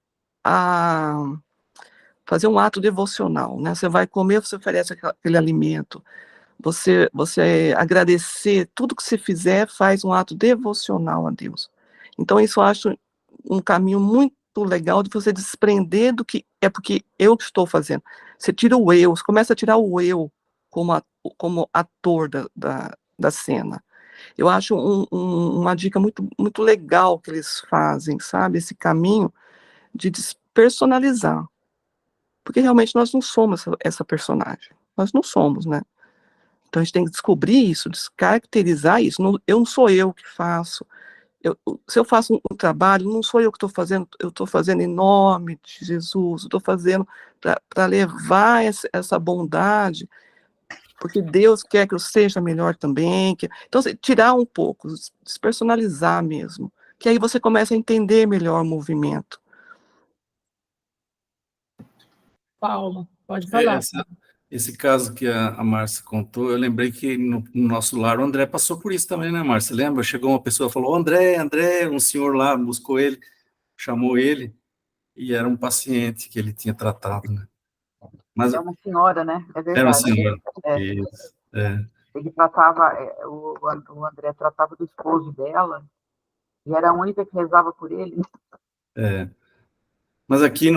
a fazer um ato devocional, né? Você vai comer, você oferece aquele alimento, você agradecer, tudo que você fizer, faz um ato devocional a Deus. Então, isso eu acho um caminho muito legal de você desprender do que é porque eu que estou fazendo. Você tira o eu, você começa a tirar o eu como ator da cena. Eu acho uma dica muito, muito legal que eles fazem, sabe? Esse caminho de despersonalizar. Porque realmente nós não somos essa personagem. Nós não somos, né? Então a gente tem que descobrir isso, descaracterizar isso. Eu não sou eu que faço. Se eu faço um trabalho, não sou eu que estou fazendo, eu estou fazendo em nome de Jesus, estou fazendo para levar essa bondade, porque Deus quer que eu seja melhor também. Então, tirar um pouco, despersonalizar mesmo, que aí você começa a entender melhor o movimento. Paulo, pode falar. Esse caso que a Márcia contou, eu lembrei que no nosso lar o André passou por isso também, né, Márcia? Lembra? Chegou uma pessoa e falou, André, um senhor lá buscou ele, chamou ele, e era um paciente que ele tinha tratado, né? Mas É uma senhora, né? É era uma verdade. senhora. Isso. É. Ele tratava, o André tratava do esposo dela, e era a única que rezava por ele. Mas aqui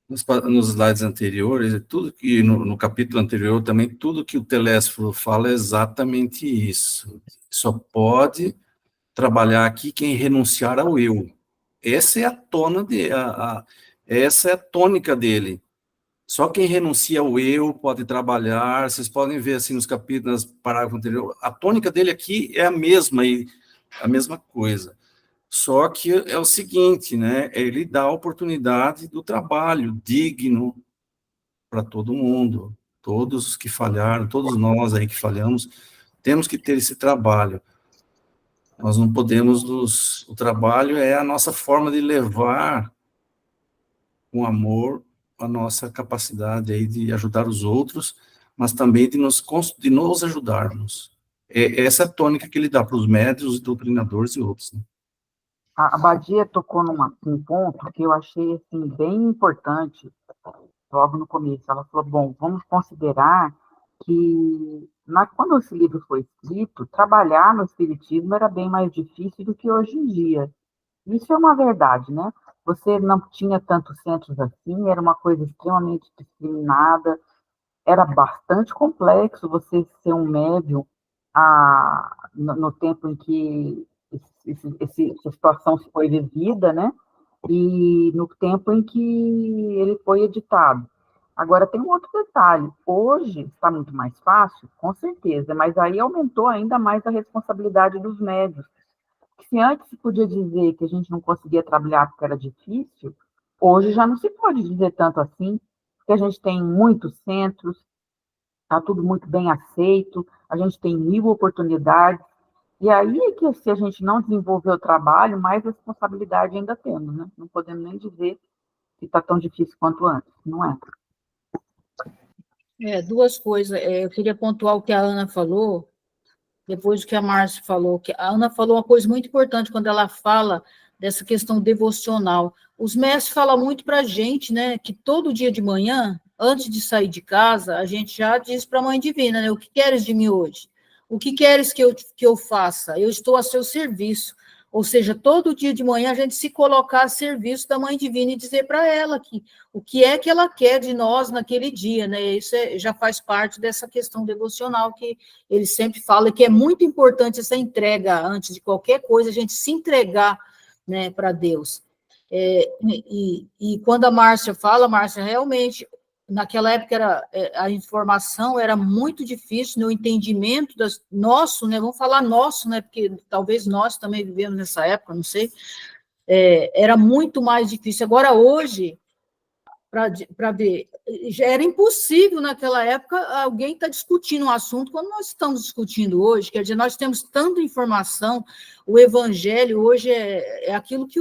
nos slides anteriores, tudo que no capítulo anterior também, tudo que o Telésforo fala é exatamente isso. Só pode trabalhar aqui quem renunciar ao eu. Essa é a essa é a tônica dele. Só quem renuncia ao eu pode trabalhar. Vocês podem ver assim nos capítulos, nos parágrafos anteriores, a tônica dele aqui é a mesma coisa. Só que é o seguinte, né? Ele dá a oportunidade do trabalho digno para todo mundo. Todos os que falharam, todos nós aí que falhamos, temos que ter esse trabalho. Nós não podemos o trabalho é a nossa forma de levar com amor a nossa capacidade aí de ajudar os outros, mas também de nos ajudarmos. Essa é a tônica que ele dá para os médios, os doutrinadores e outros, né? A Badia tocou num ponto que eu achei assim, bem importante logo no começo. Ela falou, bom, vamos considerar que quando esse livro foi escrito, trabalhar no espiritismo era bem mais difícil do que hoje em dia. Isso é uma verdade, né? Você não tinha tantos centros assim, era uma coisa extremamente discriminada, era bastante complexo você ser um médium no tempo em que essa situação foi vivida, né? E no tempo em que ele foi editado. Agora, tem um outro detalhe. Hoje está muito mais fácil, com certeza, mas aí aumentou ainda mais a responsabilidade dos médios. Se antes se podia dizer que a gente não conseguia trabalhar porque era difícil, hoje já não se pode dizer tanto assim, porque a gente tem muitos centros, está tudo muito bem aceito, a gente tem 1000 oportunidades, e aí é que se a gente não desenvolver o trabalho, mais responsabilidade ainda temos, né? Não podemos nem dizer que está tão difícil quanto antes, não é? Duas coisas. Eu queria pontuar o que a Ana falou, depois do que a Márcia falou, que a Ana falou uma coisa muito importante quando ela fala dessa questão devocional. Os mestres falam muito para a gente, né, que todo dia de manhã, antes de sair de casa, a gente já diz para a Mãe Divina, né, o que queres de mim hoje? O que queres que eu faça? Eu estou a seu serviço. Ou seja, todo dia de manhã a gente se colocar a serviço da Mãe Divina e dizer para ela que o que é que ela quer de nós naquele dia, né? Isso já faz parte dessa questão devocional que ele sempre fala, que é muito importante essa entrega antes de qualquer coisa, a gente se entregar, né, para Deus. E quando a Márcia fala, Márcia, realmente, naquela época a informação era muito difícil, no entendimento nosso, né, vamos falar nosso, né, porque talvez nós também vivemos nessa época, não sei, era muito mais difícil. Agora, hoje, para ver, já era impossível naquela época alguém estar discutindo um assunto como nós estamos discutindo hoje, quer dizer, nós temos tanta informação, o evangelho hoje é aquilo que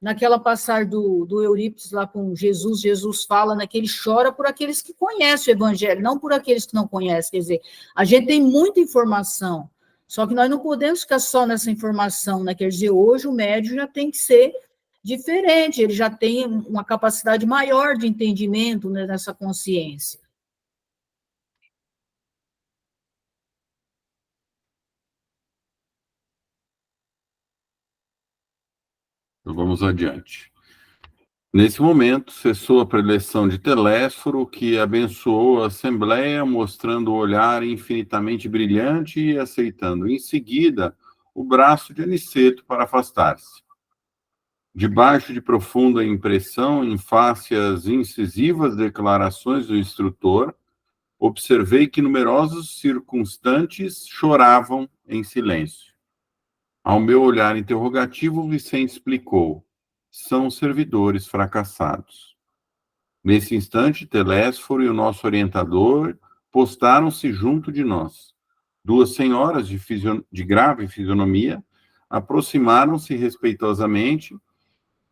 naquela passagem do Eurípides lá com Jesus fala, né, que ele chora por aqueles que conhecem o evangelho, não por aqueles que não conhecem, quer dizer, a gente tem muita informação, só que nós não podemos ficar só nessa informação, né, quer dizer, hoje o médium já tem que ser diferente, ele já tem uma capacidade maior de entendimento, né, nessa consciência. Então, vamos adiante. Nesse momento, cessou a preleção de Telésforo, que abençoou a Assembleia, mostrando o olhar infinitamente brilhante e aceitando, em seguida, o braço de Aniceto para afastar-se. Debaixo de profunda impressão, em face às incisivas declarações do instrutor, observei que numerosos circunstantes choravam em silêncio. Ao meu olhar interrogativo, Vicente explicou: são servidores fracassados. Nesse instante, Telésforo e o nosso orientador postaram-se junto de nós. Duas senhoras de grave fisionomia aproximaram-se respeitosamente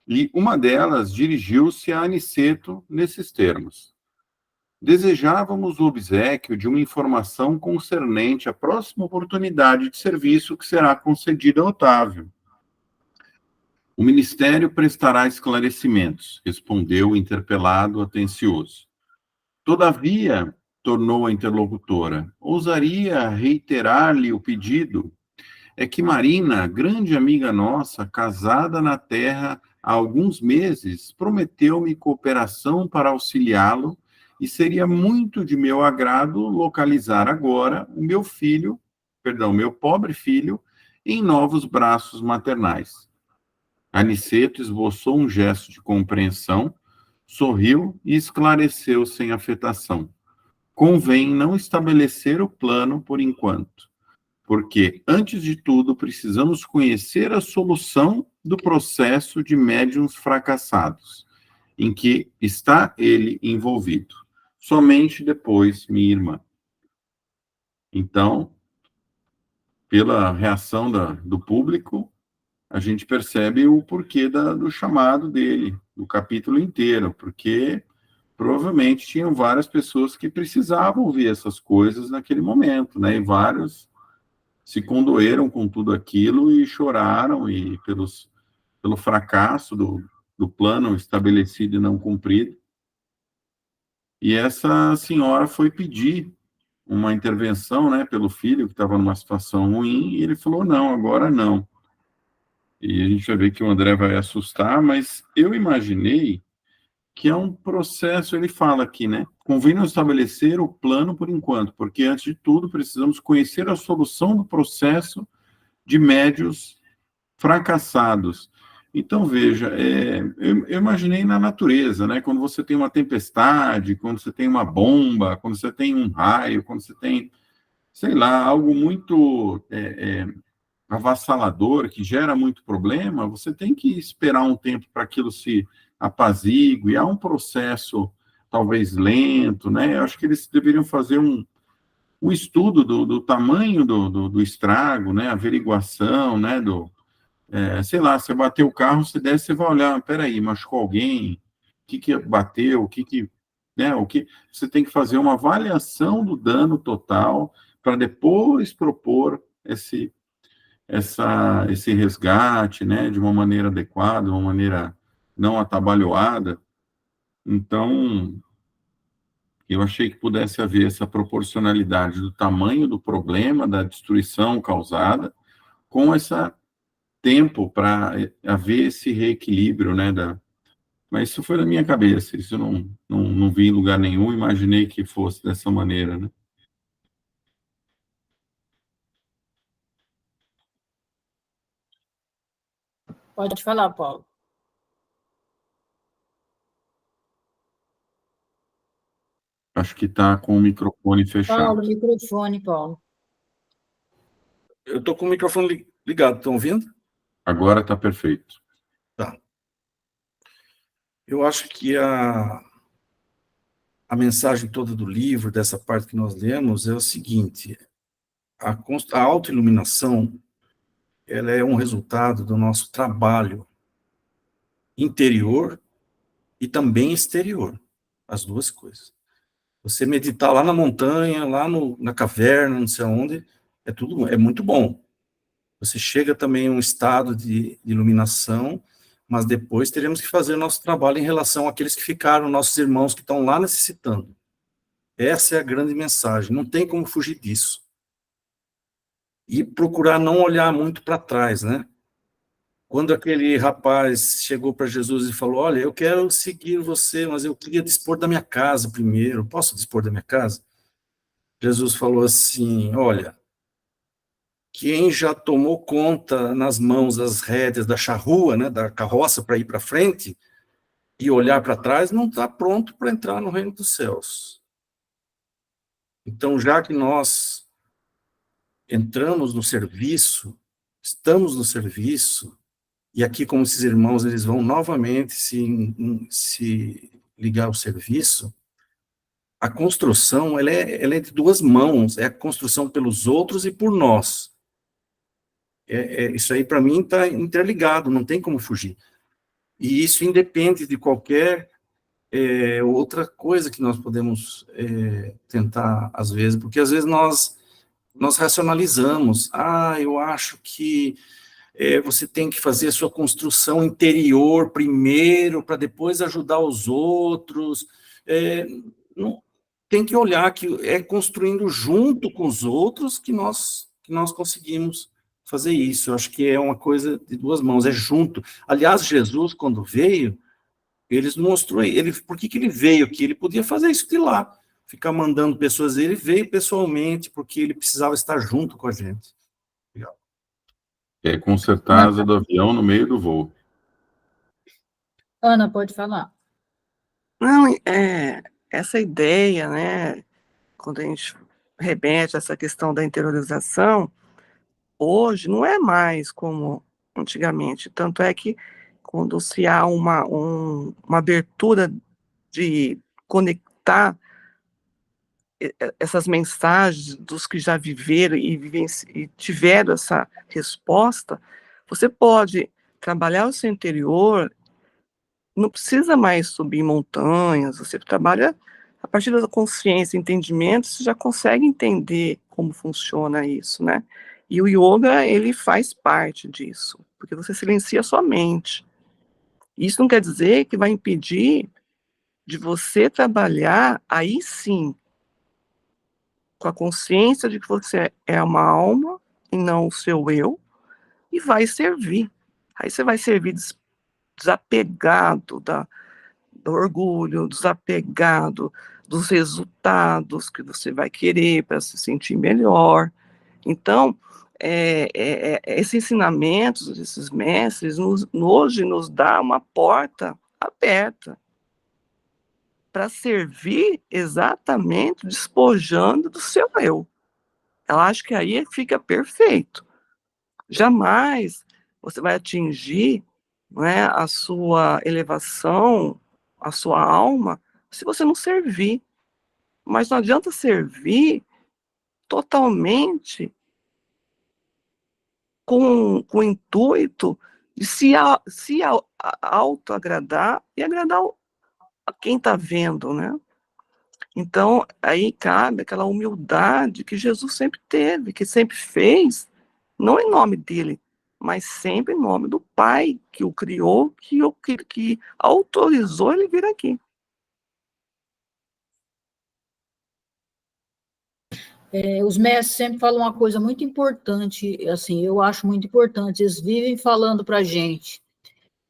e uma delas dirigiu-se a Aniceto nesses termos: desejávamos o obséquio de uma informação concernente à próxima oportunidade de serviço que será concedida a Otávio. O Ministério prestará esclarecimentos, respondeu o interpelado atencioso. Todavia, tornou a interlocutora, ousaria reiterar-lhe o pedido. É que Marina, grande amiga nossa, casada na terra há alguns meses, prometeu-me cooperação para auxiliá-lo e seria muito de meu agrado localizar agora o meu pobre filho, em novos braços maternais. Aniceto esboçou um gesto de compreensão, sorriu e esclareceu sem afetação. Convém não estabelecer o plano por enquanto, porque, antes de tudo, precisamos conhecer a solução do processo de médiuns fracassados, em que está ele envolvido. Somente depois, minha irmã. Então, pela reação do público, a gente percebe o porquê do chamado dele, do capítulo inteiro, porque provavelmente tinham várias pessoas que precisavam ouvir essas coisas naquele momento, né? E vários se condoeram com tudo aquilo e choraram e pelo fracasso do plano estabelecido e não cumprido. E essa senhora foi pedir uma intervenção, né, pelo filho, que estava numa situação ruim, e ele falou, não, agora não. E a gente vai ver que o André vai assustar, mas eu imaginei que é um processo, ele fala aqui, né, convém não estabelecer o plano por enquanto, porque, antes de tudo, precisamos conhecer a solução do processo de médios fracassados. Então, veja, eu imaginei na natureza, né? Quando você tem uma tempestade, quando você tem uma bomba, quando você tem um raio, quando você tem, sei lá, algo muito avassalador, que gera muito problema, você tem que esperar um tempo para aquilo se apazigue. Há um processo, talvez lento, né? Eu acho que eles deveriam fazer um estudo do tamanho do estrago, né? Averiguação, né? Sei lá, você bateu o carro, você desce, você vai olhar, peraí, machucou alguém? O que bateu? Né? Você tem que fazer uma avaliação do dano total para depois propor esse resgate, né, de uma maneira adequada, uma maneira não atabalhoada. Então, eu achei que pudesse haver essa proporcionalidade do tamanho do problema, da destruição causada, com esse tempo para haver esse reequilíbrio, né, mas isso foi na minha cabeça, isso eu não vi em lugar nenhum, imaginei que fosse dessa maneira, né. Pode falar, Paulo. Acho que está com o microfone fechado. Paulo, microfone, Paulo. Eu estou com o microfone ligado, estão ouvindo? Agora está perfeito. Tá. Eu acho que a mensagem toda do livro, dessa parte que nós lemos, é o seguinte: a autoiluminação, ela é um resultado do nosso trabalho interior e também exterior, as duas coisas. Você meditar lá na montanha, lá na caverna, não sei aonde, é muito bom. Você chega também a um estado de iluminação, mas depois teremos que fazer o nosso trabalho em relação àqueles que ficaram, nossos irmãos que estão lá necessitando. Essa é a grande mensagem, não tem como fugir disso. E procurar não olhar muito para trás, né? Quando aquele rapaz chegou para Jesus e falou, olha, eu quero seguir você, mas eu queria dispor da minha casa primeiro, posso dispor da minha casa? Jesus falou assim, olha, quem já tomou conta nas mãos das rédeas da charrua, né, da carroça para ir para frente, e olhar para trás, não está pronto para entrar no reino dos céus. Então, já que nós entramos no serviço, estamos no serviço, e aqui, como esses irmãos, eles vão novamente se ligar ao serviço, a construção, ela é de duas mãos, é a construção pelos outros e por nós. Isso aí, para mim, está interligado, não tem como fugir. E isso independe de qualquer outra coisa que nós podemos tentar, às vezes, porque às vezes nós racionalizamos. Eu acho que você tem que fazer a sua construção interior primeiro, para depois ajudar os outros. Não, tem que olhar que é construindo junto com os outros que nós conseguimos fazer isso. Eu acho que é uma coisa de duas mãos, é junto. Aliás, Jesus, quando veio, ele mostrou, por que ele veio aqui? Ele podia fazer isso de lá, ficar mandando pessoas. Ele veio pessoalmente, porque ele precisava estar junto com a gente. Legal. Consertar a asa do avião no meio do voo. Ana, pode falar. Não, essa ideia, né, quando a gente remete a essa questão da interiorização, hoje não é mais como antigamente, tanto é que quando se há uma abertura de conectar essas mensagens dos que já viveram e tiveram essa resposta, você pode trabalhar o seu interior, não precisa mais subir montanhas, você trabalha a partir da consciência, entendimento, você já consegue entender como funciona isso, né? E o yoga, ele faz parte disso, porque você silencia a sua mente. Isso não quer dizer que vai impedir de você trabalhar, aí sim, com a consciência de que você é uma alma e não o seu eu, e vai servir. Aí você vai servir desapegado do orgulho, desapegado dos resultados que você vai querer para se sentir melhor. Então, esses ensinamentos, esses mestres, hoje nos dá uma porta aberta para servir exatamente despojando do seu eu. Eu acho que aí fica perfeito. Jamais você vai atingir, né, a sua elevação, a sua alma, se você não servir. Mas não adianta servir totalmente com o intuito de se autoagradar e agradar a quem está vendo, né? Então, aí cabe aquela humildade que Jesus sempre teve, que sempre fez, não em nome dele, mas sempre em nome do Pai que o criou, que autorizou ele vir aqui. Os mestres sempre falam uma coisa muito importante, assim, eu acho muito importante, eles vivem falando para a gente.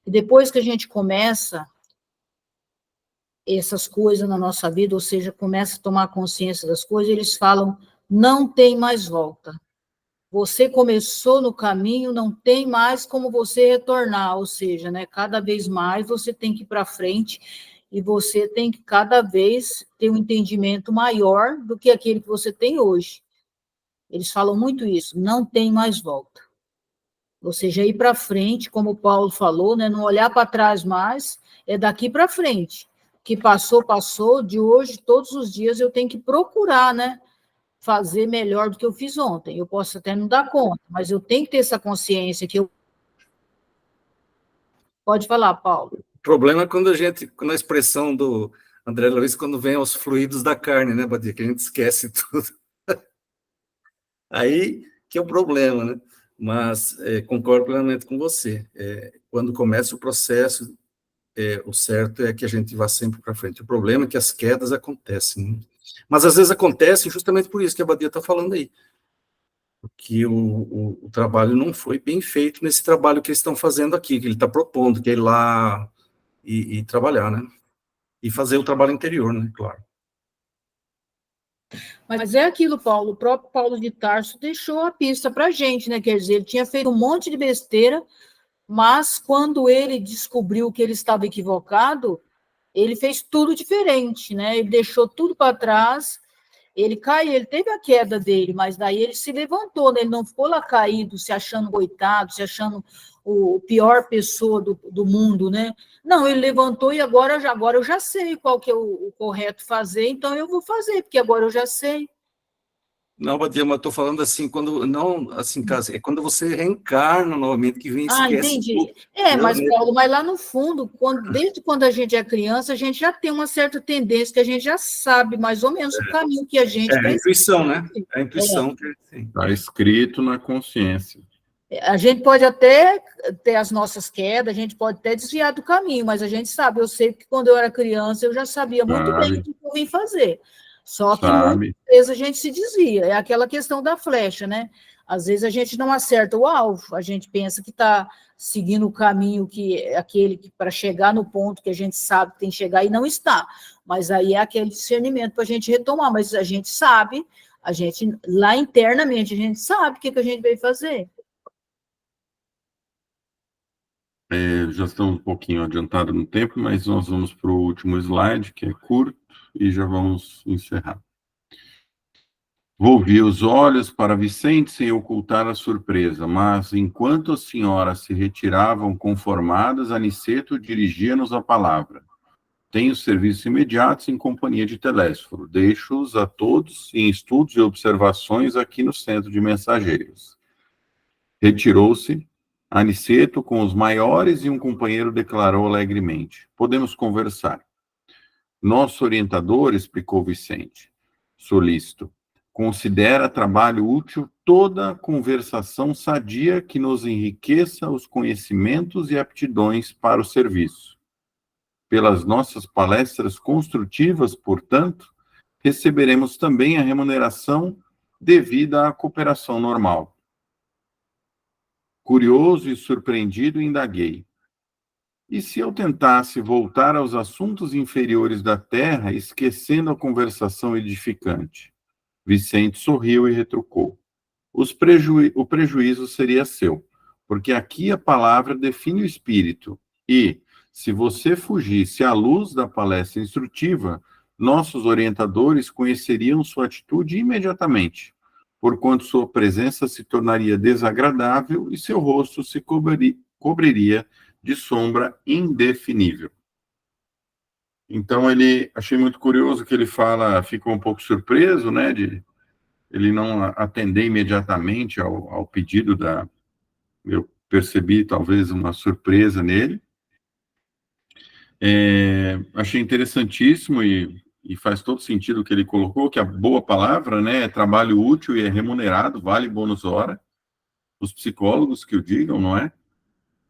E depois que a gente começa essas coisas na nossa vida, ou seja, começa a tomar consciência das coisas, eles falam, não tem mais volta. Você começou no caminho, não tem mais como você retornar, ou seja, né, cada vez mais você tem que ir para frente e você tem que cada vez ter um entendimento maior do que aquele que você tem hoje. Eles falam muito isso, não tem mais volta. Ou seja, ir para frente, como o Paulo falou, né, não olhar para trás mais, é daqui para frente. O que passou, passou, de hoje, todos os dias, eu tenho que procurar, né, fazer melhor do que eu fiz ontem. Eu posso até não dar conta, mas eu tenho que ter essa consciência que eu... Pode falar, Paulo. O problema é quando a expressão do André Luiz, quando vem aos fluidos da carne, né, Badia, que a gente esquece tudo. Aí que é o problema, né? Mas concordo plenamente com você. Quando começa o processo, o certo é que a gente vá sempre para frente. O problema é que as quedas acontecem, né? Mas às vezes acontecem justamente por isso que a Badia está falando aí. Porque o trabalho não foi bem feito nesse trabalho que eles estão fazendo aqui, que ele está propondo, que é ir lá e trabalhar, né? E fazer o trabalho interior, né? Claro. Mas é aquilo, Paulo, o próprio Paulo de Tarso deixou a pista para a gente, né? Quer dizer, ele tinha feito um monte de besteira, mas quando ele descobriu que ele estava equivocado, ele fez tudo diferente, né? Ele deixou tudo para trás, ele caiu, ele teve a queda dele, mas daí ele se levantou, né? Ele não ficou lá caído, se achando coitado, se achando o pior pessoa do mundo, né? Não, ele levantou e agora eu já sei qual que é o correto fazer, então eu vou fazer, porque agora eu já sei. Não, Badia, mas estou falando assim, é quando você reencarna novamente, que vem e esquece Entendi. tudo. Mas, Paulo, mas lá no fundo, desde quando a gente é criança, a gente já tem uma certa tendência, que a gente já sabe mais ou menos o caminho que a gente vai. É a intuição, né? É a intuição. Está escrito na consciência. A gente pode até ter as nossas quedas, a gente pode até desviar do caminho, mas a gente sabe, eu sei que quando eu era criança, eu já sabia muito bem o que eu vim fazer. Só que muitas vezes a gente se desvia, é aquela questão da flecha, né? Às vezes a gente não acerta o alvo, a gente pensa que está seguindo o caminho que é aquele que para chegar no ponto que a gente sabe que tem que chegar e não está. Mas aí é aquele discernimento para a gente retomar, mas a gente sabe, lá internamente, a gente sabe o que a gente veio fazer. Já estamos um pouquinho adiantados no tempo, mas nós vamos para o último slide, que é curto, e já vamos encerrar. Volvi os olhos para Vicente sem ocultar a surpresa, mas enquanto as senhoras se retiravam conformadas, Aniceto dirigia-nos a palavra. Tenho serviços imediatos em companhia de Telésforo. Deixo-os a todos em estudos e observações aqui no centro de mensageiros. Retirou-se. Aniceto, com os maiores, e um companheiro declarou alegremente: podemos conversar. Nosso orientador, explicou Vicente, solícito, considera trabalho útil toda conversação sadia que nos enriqueça os conhecimentos e aptidões para o serviço. Pelas nossas palestras construtivas, portanto, receberemos também a remuneração devida à cooperação normal. Curioso e surpreendido, indaguei. E se eu tentasse voltar aos assuntos inferiores da terra, esquecendo a conversação edificante? Vicente sorriu e retrucou. o prejuízo seria seu, porque aqui a palavra define o espírito, e, se você fugisse à luz da palestra instrutiva, nossos orientadores conheceriam sua atitude imediatamente, porquanto sua presença se tornaria desagradável e seu rosto se cobriria de sombra indefinível. Então, achei muito curioso que ele fala, ficou um pouco surpreso, né, de ele não atender imediatamente ao pedido eu percebi talvez uma surpresa nele. Achei interessantíssimo e faz todo sentido o que ele colocou, que a boa palavra, né, é trabalho útil e é remunerado, vale bônus hora, os psicólogos que o digam, não é?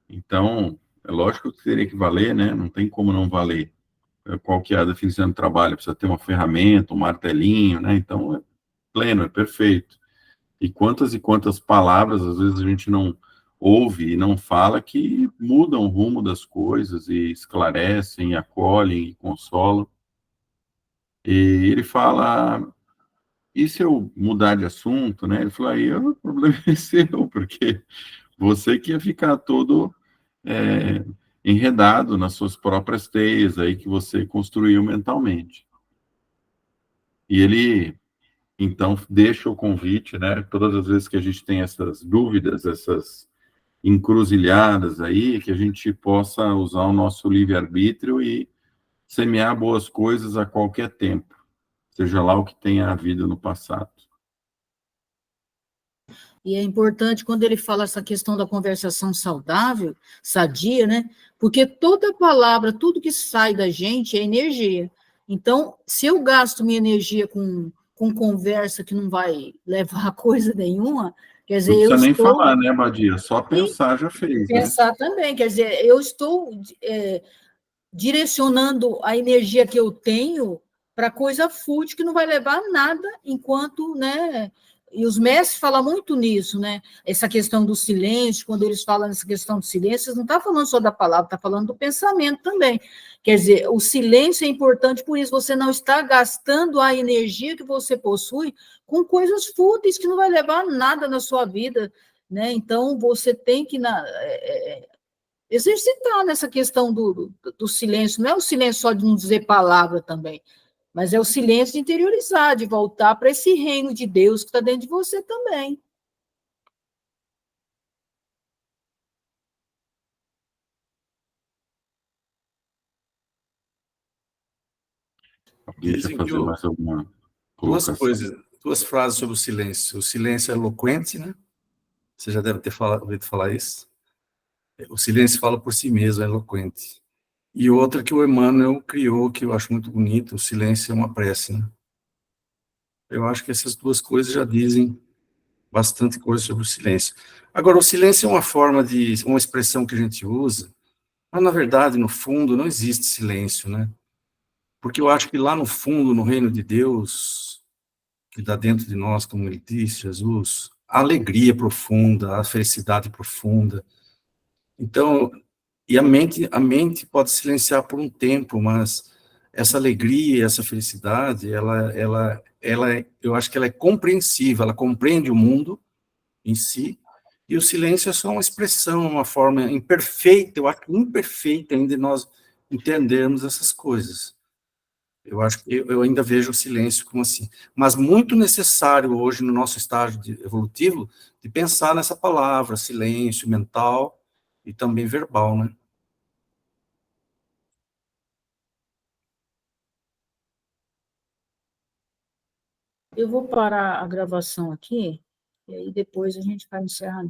Então, é lógico que teria que valer, né, não tem como não valer. Qual que é a definição de trabalho? Precisa ter uma ferramenta, um martelinho, né, então é pleno, é perfeito. E quantas palavras, às vezes, a gente não ouve e não fala, que mudam o rumo das coisas e esclarecem, acolhem e consolam. E ele fala, e se eu mudar de assunto, né? Ele falou, aí o problema é seu, porque você que ia ficar todo enredado nas suas próprias teias aí que você construiu mentalmente. E ele então deixa o convite, né? Todas as vezes que a gente tem essas dúvidas, essas encruzilhadas aí, que a gente possa usar o nosso livre-arbítrio e semear boas coisas a qualquer tempo, seja lá o que tenha havido no passado. E é importante quando ele fala essa questão da conversação saudável, sadia, né? Porque toda palavra, tudo que sai da gente é energia. Então, se eu gasto minha energia com conversa que não vai levar a coisa nenhuma, quer Não dizer, eu precisa nem estou... falar, né, Badia? Só pensar já fez, né? Pensar também, quer dizer, eu estou direcionando a energia que eu tenho para coisa fútil que não vai levar a nada enquanto, né? E os mestres falam muito nisso, né? Essa questão do silêncio, quando eles falam nessa questão do silêncio, eles não estão falando só da palavra, está falando do pensamento também. Quer dizer, o silêncio é importante, por isso você não está gastando a energia que você possui com coisas fúteis que não vai levar a nada na sua vida, né? Então, você tem que exercitar nessa questão do silêncio. Não é o silêncio só de não dizer palavra também, mas é o silêncio de interiorizar, de voltar para esse reino de Deus que está dentro de você também. Alguém quer Dizem que fazer mais alguma duas colocação? coisas, duas frases sobre o silêncio. O silêncio é eloquente, né? Você já deve ter ouvido falar isso. O silêncio fala por si mesmo, é eloquente. E outra que o Emmanuel criou, que eu acho muito bonito, o silêncio é uma prece, né? Eu acho que essas duas coisas já dizem bastante coisa sobre o silêncio. Agora, o silêncio é uma forma uma expressão que a gente usa, mas, na verdade, no fundo, não existe silêncio, né? Porque eu acho que lá no fundo, no reino de Deus, que está dentro de nós, como ele disse, Jesus, a alegria profunda, a felicidade profunda. Então, e a mente pode silenciar por um tempo, mas essa alegria, essa felicidade, eu acho que ela é compreensiva, ela compreende o mundo em si, e o silêncio é só uma expressão, uma forma imperfeita, eu acho que imperfeita ainda de nós entendermos essas coisas. Eu acho que eu ainda vejo o silêncio como assim, mas muito necessário hoje no nosso estágio evolutivo de pensar nessa palavra, silêncio mental e também verbal, né? Eu vou parar a gravação aqui, e aí depois a gente vai encerrar.